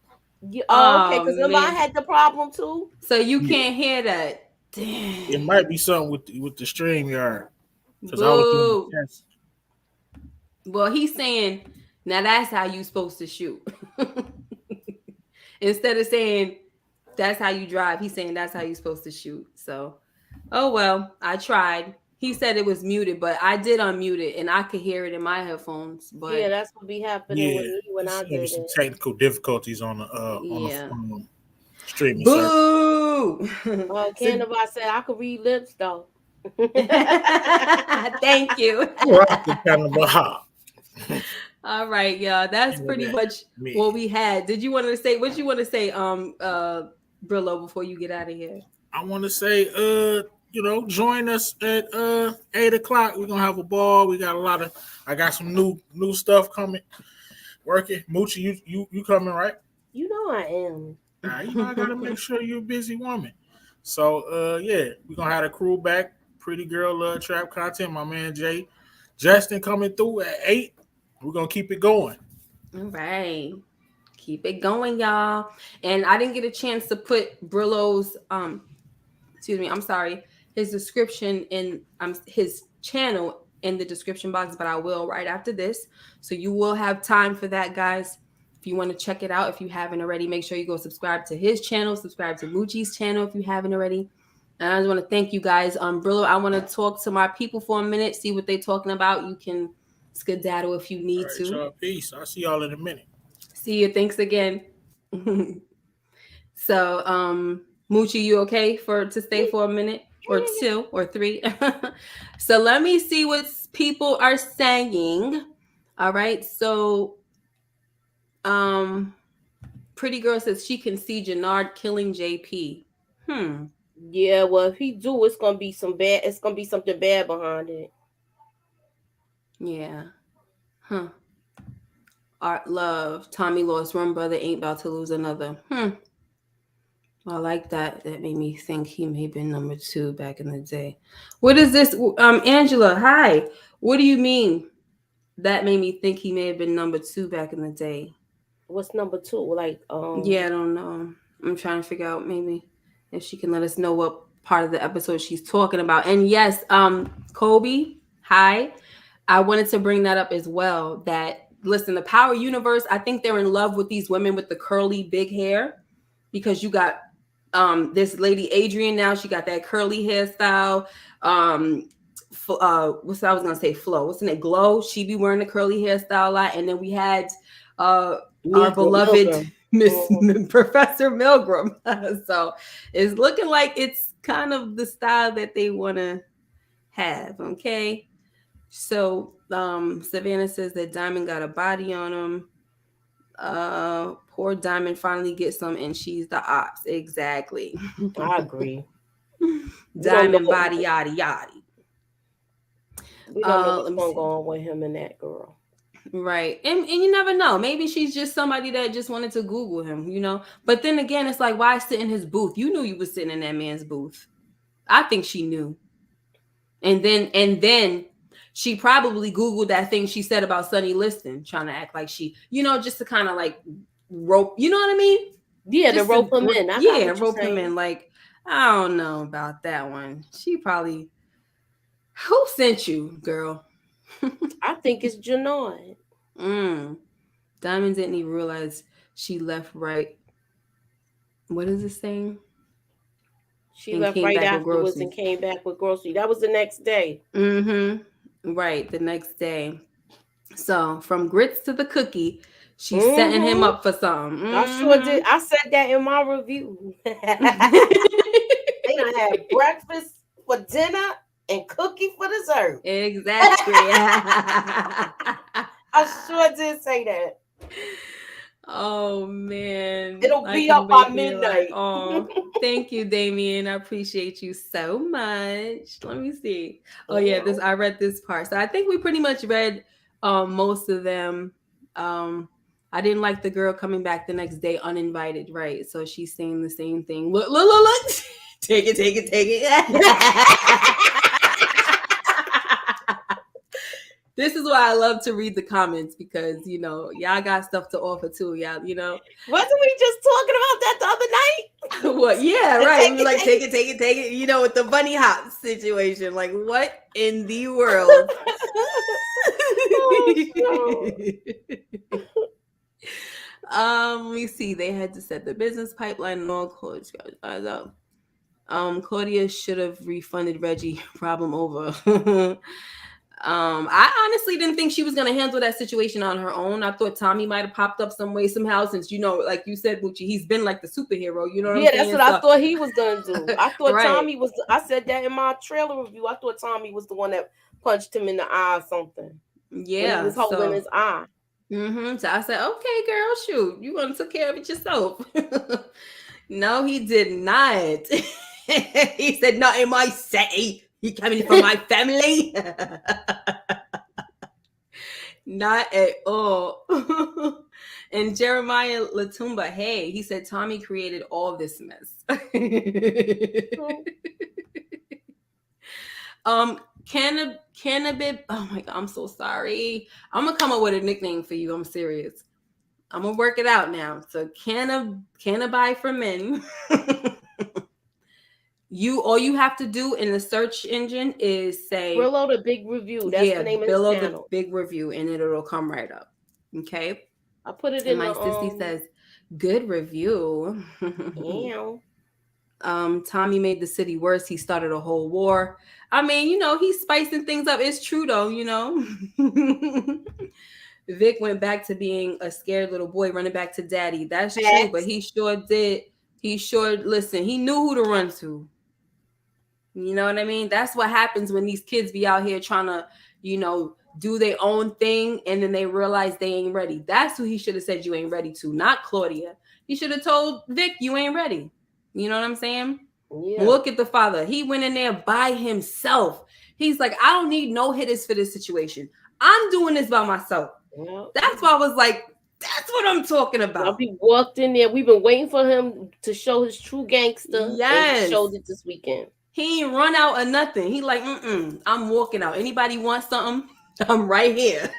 Okay, because remember I had the problem too. So you can't hear that. Damn. It might be something with the StreamYard, because I was doing the test. Well, he's saying, now that's how you supposed to shoot. Instead of saying that's how you drive, he's saying that's how you're supposed to shoot. So, oh well, I tried. He said it was muted, but I did unmute it and I could hear it in my headphones. But yeah, that's what be happening with me when I did some it. technical difficulties on the streaming Boo! Oh, Canova said I could read lips though. Thank you. All right, y'all. That's pretty much what we had. Did you want to say what you want to say, Brillo, before you get out of here? I want to say, join us at 8 o'clock. We're gonna have a ball. We got I got some new stuff coming. Working. Moochie, you coming, right? You know I am. I gotta make sure you're a busy woman. So we're gonna have the crew back. Pretty Girl Love Trap Content. My man Justin coming through at 8. We're gonna keep it going. All right. Keep it going, y'all. And I didn't get a chance to put Brillo's his description in his channel in the description box, but I will right after this. So you will have time for that, guys. If you want to check it out, if you haven't already, make sure you go subscribe to his channel, subscribe to Moochie's channel if you haven't already. And I just want to thank you guys. Brillo, I want to talk to my people for a minute, see what they're talking about. You can skedaddle if you need to. Y'all, peace. I'll see y'all in a minute. See you. Thanks again. So, Moochie, you okay to stay for a minute or 2 or 3? So let me see what people are saying. All right. So, Pretty Girl says she can see Jenard killing JP. Yeah, well, if he do, it's gonna be something bad behind it. Yeah. Art Love. Tommy lost one brother, ain't about to lose another. I like that. That made me think he may have been number 2 back in the day. What is this? Angela, hi. What do you mean? That made me think he may have been number 2 back in the day. What's number 2? Like, yeah, I don't know. I'm trying to figure out maybe if she can let us know what part of the episode she's talking about. And yes, Kobe, hi. I wanted to bring that up as well. That listen, the Power Universe, I think they're in love with these women with the curly big hair, because you got this lady Adrian now. She got that curly hairstyle. What's I was gonna say? Flo. What's in it? Glow. She be wearing the curly hairstyle a lot. And then we had our beloved Miss Professor Milgram. So it's looking like it's kind of the style that they want to have. Okay. So Savannah says that Diamond got a body on him. Poor Diamond finally gets some, and she's the ops. Exactly. I agree. Diamond body yada yada. We don't know what's going on with him and that girl. Right. And you never know. Maybe she's just somebody that just wanted to Google him, you know? But then again, it's like, why sit in his booth? You knew you was sitting in that man's booth. I think she knew. And then she probably Googled that thing she said about Sonny Liston, trying to act like she, just to kind of like rope, you know what I mean? Yeah, Just to rope him in. I got what you're rope him saying. in. Like, I don't know about that one. She probably, who sent you, girl? I think it's Jenard. Diamond didn't even realize she left right. What is this saying? She And left came right back with afterwards groceries. and came back with grocery. That was the next day. Right, the next day. So from grits to the cookie, she's setting him up for some. I sure did. I said that in my review. They gonna have breakfast for dinner and cookie for dessert. Exactly. I sure did say that. Oh man, It'll I be can up by make me like, midnight. oh, thank you, Damien. I appreciate you so much. Let me see. Oh yeah, I read this part. So I think we pretty much read most of them. I didn't like the girl coming back the next day uninvited, right? So she's saying the same thing. Look. Take it. This is why I love to read the comments because y'all got stuff to offer too. Y'all, Wasn't we just talking about that the other night? What? Yeah, right. We were like, take it. With the bunny hop situation. Like, what in the world? Let me see. They had to set the business pipeline and all. Claudia should have refunded Reggie. Problem over. I honestly didn't think she was gonna handle that situation on her own. I thought Tommy might have popped up some way somehow, since like you said, Bucci, he's been like the superhero. You know what I'm saying? Yeah, that's what I thought he was gonna do. I thought Right. Tommy was. I said that in my trailer review. I thought Tommy was the one that punched him in the eye or something. Yeah, when he was holding his eye. So I said, okay, girl, shoot, you want to take care of it yourself. No, he did not. He said, not in my city. He coming from my family. Not at all. And Jeremiah Latumba, hey, he said Tommy created all this mess. Cannabis. Oh my god, I'm so sorry. I'm gonna come up with a nickname for you. I'm serious. I'm gonna work it out now. So cannabi for men. All you have to do in the search engine is say Brillo the Big Review. That's the name of his channel. The Big Review, and it'll come right up. Okay. I put it in my sissy says, good review. Yeah. Tommy made the city worse. He started a whole war. I mean, he's spicing things up. It's true though, Vic went back to being a scared little boy running back to daddy. That's true, but he sure did. Listen, he knew who to run to. You know what I mean? That's what happens when these kids be out here trying to, do their own thing, and then they realize they ain't ready. That's who he should have said you ain't ready to, not Claudia. He should have told Vic you ain't ready. You know what I'm saying? Yeah. Look at the father. He went in there by himself. He's like, I don't need no hitters for this situation. I'm doing this by myself. Yeah. That's why I was like, that's what I'm talking about. He walked in there. We've been waiting for him to show his true gangster. Yes. And he showed it this weekend. He ain't run out of nothing. He like, I'm walking out. Anybody want something? I'm right here.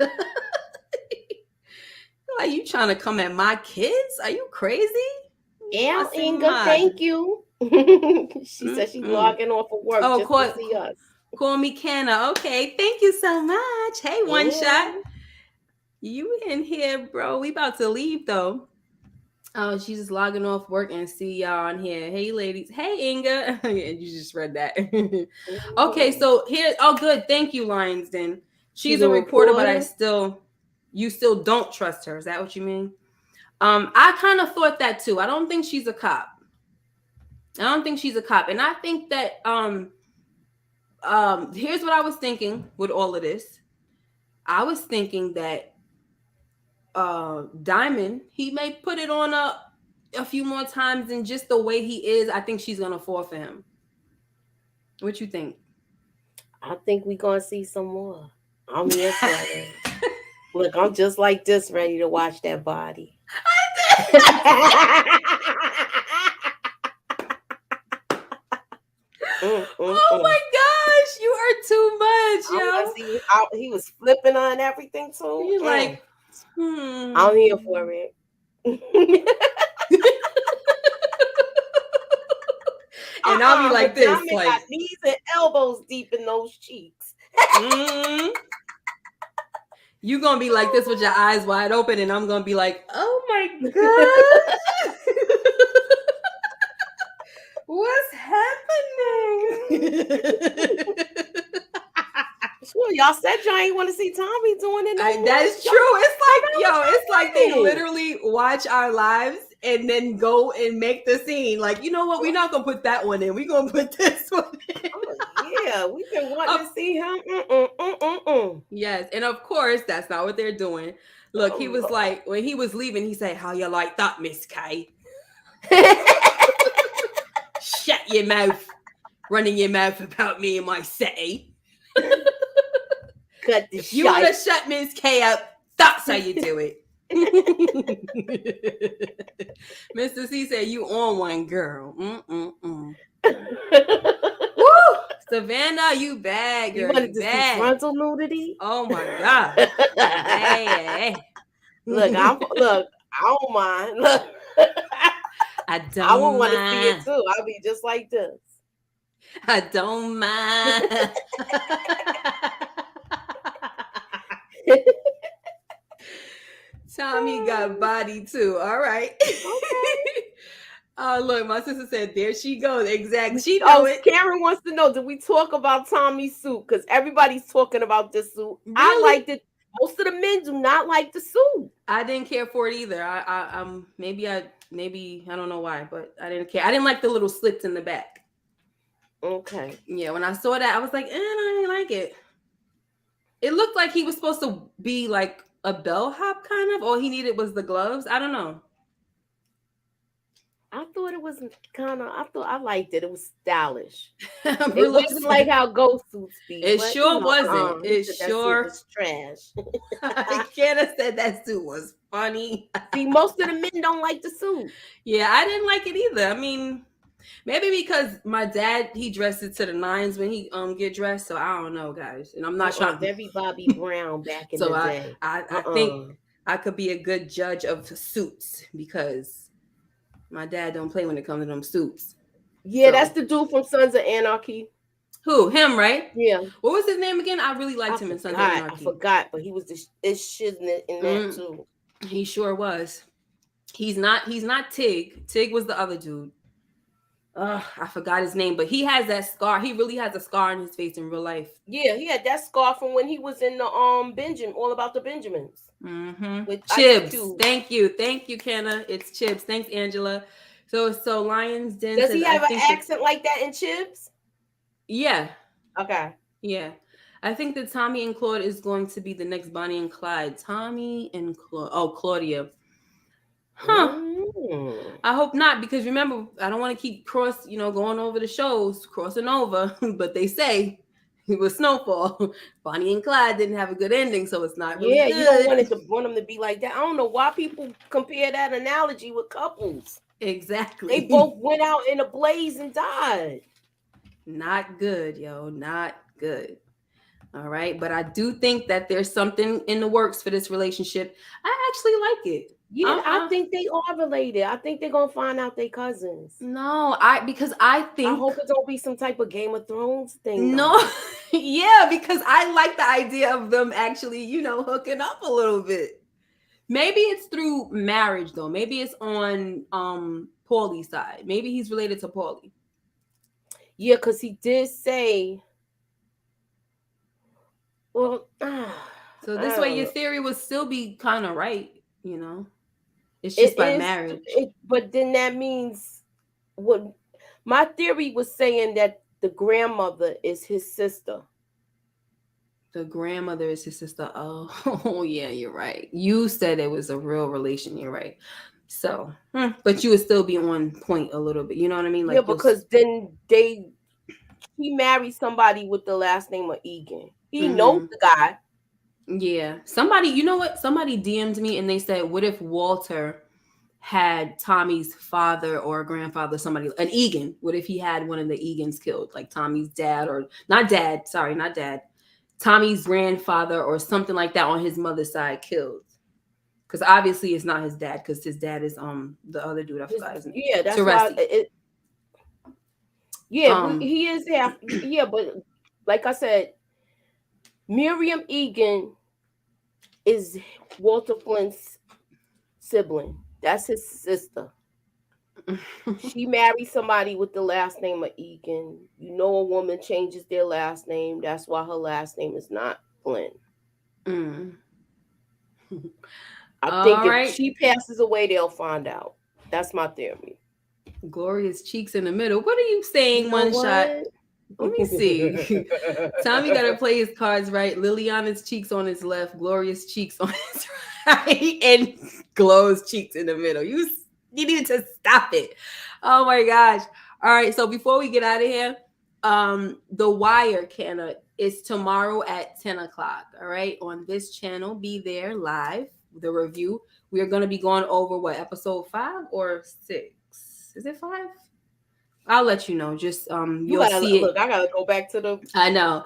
Like, you trying to come at my kids? Are you crazy? Yeah, Inga, thank you. She said she's logging off of work just to see us. Call me Canna. Okay, thank you so much. Hey, one shot. You in here, bro. We about to leave, though. Oh, she's just logging off work and see y'all on here. Hey, ladies. Hey, Inga. And you just read that. Okay, so here. Oh, good. Thank you, Lions. Then she's a reporter, but you still don't trust her. Is that what you mean? I kind of thought that too. I don't think she's a cop. And I think that here's what I was thinking with all of this. I was thinking that Diamond, he may put it on a few more times, and just the way he is, I think she's gonna fall for him. What you think? I think we're gonna see some more. I'm here for it. Look, I'm just like this, ready to watch that body. Oh my gosh, you are too much, yo. He was flipping on everything too. You're like, I'm here for it. And I'll be like this, like got knees and elbows deep in those cheeks. You gonna be like this with your eyes wide open, and I'm gonna be like, oh my god. What's happening? Sure, y'all said y'all ain't want to see Tommy doing it. That is true. It's like they literally watch our lives and then go and make the scene. Like, you know what? We're not gonna put that one in. We're gonna put this one in. Oh, yeah, we've been wanting to see him. Yes, and of course, that's not what they're doing. Look, he was like, when he was leaving, he said, "How you like that, Miss K?" Shut your mouth, running your mouth about me and my city. Cut the If you want to shut Miss K up, that's how you do it. Mr. C said, "You on one, girl." Woo! Savannah, you bad, girl. You wanted to see frontal nudity? Oh my god! Hey. Look, I don't mind. Look, I don't. I would want to see it too. I'll be just like this. I don't mind. Tommy got body too. All right. Okay. Oh, look, my sister said, there she goes. Exactly. She knows it. Karen wants to know, did we talk about Tommy's suit? Because everybody's talking about this suit. Really? I liked it. Most of the men do not like the suit. I didn't care for it either. Maybe I don't know why, but I didn't care. I didn't like the little slits in the back. Okay. Yeah, when I saw that, I was like, I didn't like it. It looked like he was supposed to be like a bellhop kind of. All he needed was the gloves. I don't know. I thought it was I liked it. It was stylish. It wasn't like how ghost suits be. It sure wasn't. It sure was trash. I can't have said that suit was funny. See, most of the men don't like the suit. Yeah, I didn't like it either. I mean, maybe because my dad, he dressed it to the nines when he get dressed. So I don't know, guys. And I'm not trying. Very Bobby Brown back in the day. I think I could be a good judge of suits because my dad don't play when it comes to them suits. Yeah, so. That's the dude from Sons of Anarchy. Who? Him, right? Yeah. What was his name again? I really liked him in Sons of Anarchy. I forgot, but he was it's shit in that too. He sure was. He's not Tig. Tig was the other dude. I forgot his name, but he has that scar. He really has a scar on his face in real life. Yeah, he had that scar from when he was in the All About the Benjamins. With Chibs. Thank you, Kenna. It's Chibs. Thanks, Angela. So Lions Den. Does he have an accent like that in Chibs? Yeah. Okay. Yeah. I think that Tommy and Claude is going to be the next Bonnie and Clyde. Tommy and Claude. Oh, Claudia. Huh. I hope not, because remember, I don't want to keep going over the shows, crossing over, but they say it was Snowfall. Bonnie and Clyde didn't have a good ending, so it's not really good. You don't want them to be like that. I don't know why people compare that analogy with couples. Exactly. They both went out in a blaze and died. Not good, yo. Not good. All right. But I do think that there's something in the works for this relationship. I actually like it. Yeah, I think they are related. I think they're gonna find out they cousins. No, because I think I hope it don't be some type of Game of Thrones thing. No, yeah, because I like the idea of them actually, hooking up a little bit. Maybe it's through marriage though. Maybe it's on Paulie's side. Maybe he's related to Paulie. Yeah, because he did say. Well, so this way your theory would still be kind of right, It's just by marriage. But then that means what my theory was saying, that the grandmother is his sister. The grandmother is his sister. Oh yeah, you're right. You said it was a real relation. You're right. So, but you would still be on point a little bit. You know what I mean? Like, yeah, because then he married somebody with the last name of Egan. He knows the guy. Yeah. Somebody, you know what? Somebody DM'd me and they said, what if Walter had Tommy's father or grandfather, somebody, an Egan? What if he had one of the Egans killed, like Tommy's dad, or not dad, sorry, not dad, Tommy's grandfather or something like that on his mother's side killed? Because obviously it's not his dad, because his dad is the other dude, I forgot his name. Yeah, that's Teresi. why. He is half. Yeah, but like I said, Miriam Egan is Walter Flynn's sibling. That's his sister. She married somebody with the last name of Egan. You know, a woman changes their last name. That's why her last name is not Flynn. I think if she passes away, they'll find out. That's my theory. Glorious cheeks in the middle. What are you saying, One Shot? Let me see. Tommy got to play his cards right. Liliana's cheeks on his left, Gloria's cheeks on his right, and Glow's cheeks in the middle. You need to stop it. Oh my gosh. All right. So before we get out of here, The Wire, Canna, is tomorrow at 10 o'clock. All right. On this channel, be there live. The review. We are going to be going over what, episode 5 or 6? Is it 5? I'll let you know. Just you'll see it. Look, I gotta go back to the. I know.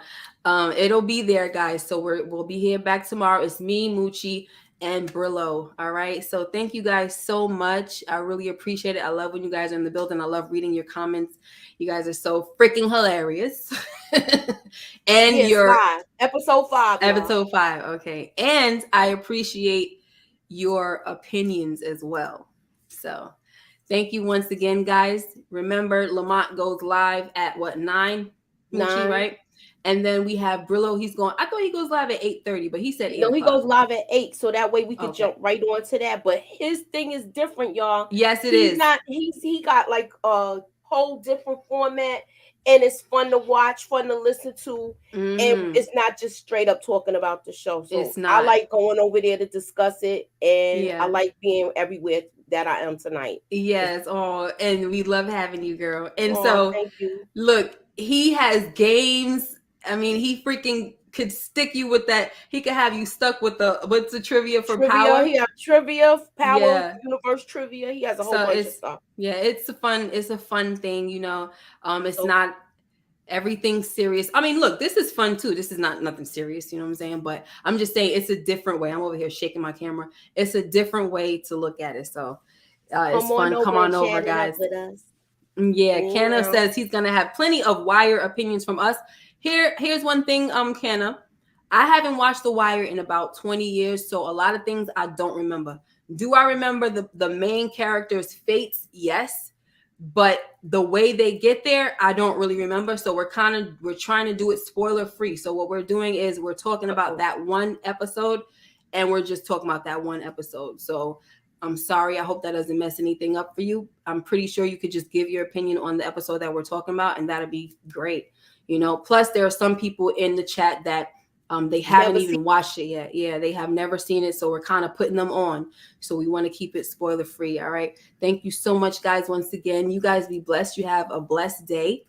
It'll be there, guys. So we'll be here back tomorrow. It's me, Moochie, and Brillo. All right. So thank you guys so much. I really appreciate it. I love when you guys are in the building. I love reading your comments. You guys are so freaking hilarious. And your episode 5. Episode 5. Okay. And I appreciate your opinions as well. So thank you once again, guys. Remember, Lamont goes live at what, 9? 9, right? And then we have Brillo. He's going. I thought he goes live at 8:30, but he said 8. No, he goes live at 8, so that way we can jump right on to that. But his thing is different, y'all. Yes, it is. He got like a whole different format, and it's fun to watch, fun to listen to, and it's not just straight up talking about the show. So it's not. I like going over there to discuss it, and I like being everywhere that I am tonight. Yes. Oh, and we love having you, girl. And thank you. Look, he has games. I mean, he freaking could stick you with that. He could have you stuck with what's the trivia for Power? He has trivia, Power, Universe trivia. He has a whole bunch of stuff. Yeah, it's a fun thing, you know. It's not everything serious. I mean, look, this is fun too. This is not nothing serious, you know what I'm saying? But I'm just saying it's a different way. I'm over here shaking my camera. It's a different way to look at it. So it's fun. Come on over, guys. Yeah, Canna says he's gonna have plenty of Wire opinions from us. Here's one thing, Canna. I haven't watched The Wire in about 20 years, so a lot of things I don't remember. Do I remember the main character's fates? Yes. But the way they get there, I don't really remember. So we're trying to do it spoiler free. So what we're doing is we're talking about that one episode, and we're just talking about that one episode. So I'm sorry. I hope that doesn't mess anything up for you. I'm pretty sure you could just give your opinion on the episode that we're talking about, and that'd be great. You know, plus there are some people in the chat that they haven't even watched it yet. Yeah, they have never seen it. So we're kind of putting them on. So we want to keep it spoiler free. All right. Thank you so much, guys. Once again, you guys be blessed. You have a blessed day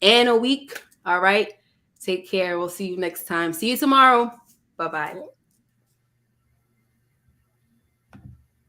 and a week. All right. Take care. We'll see you next time. See you tomorrow. Bye-bye.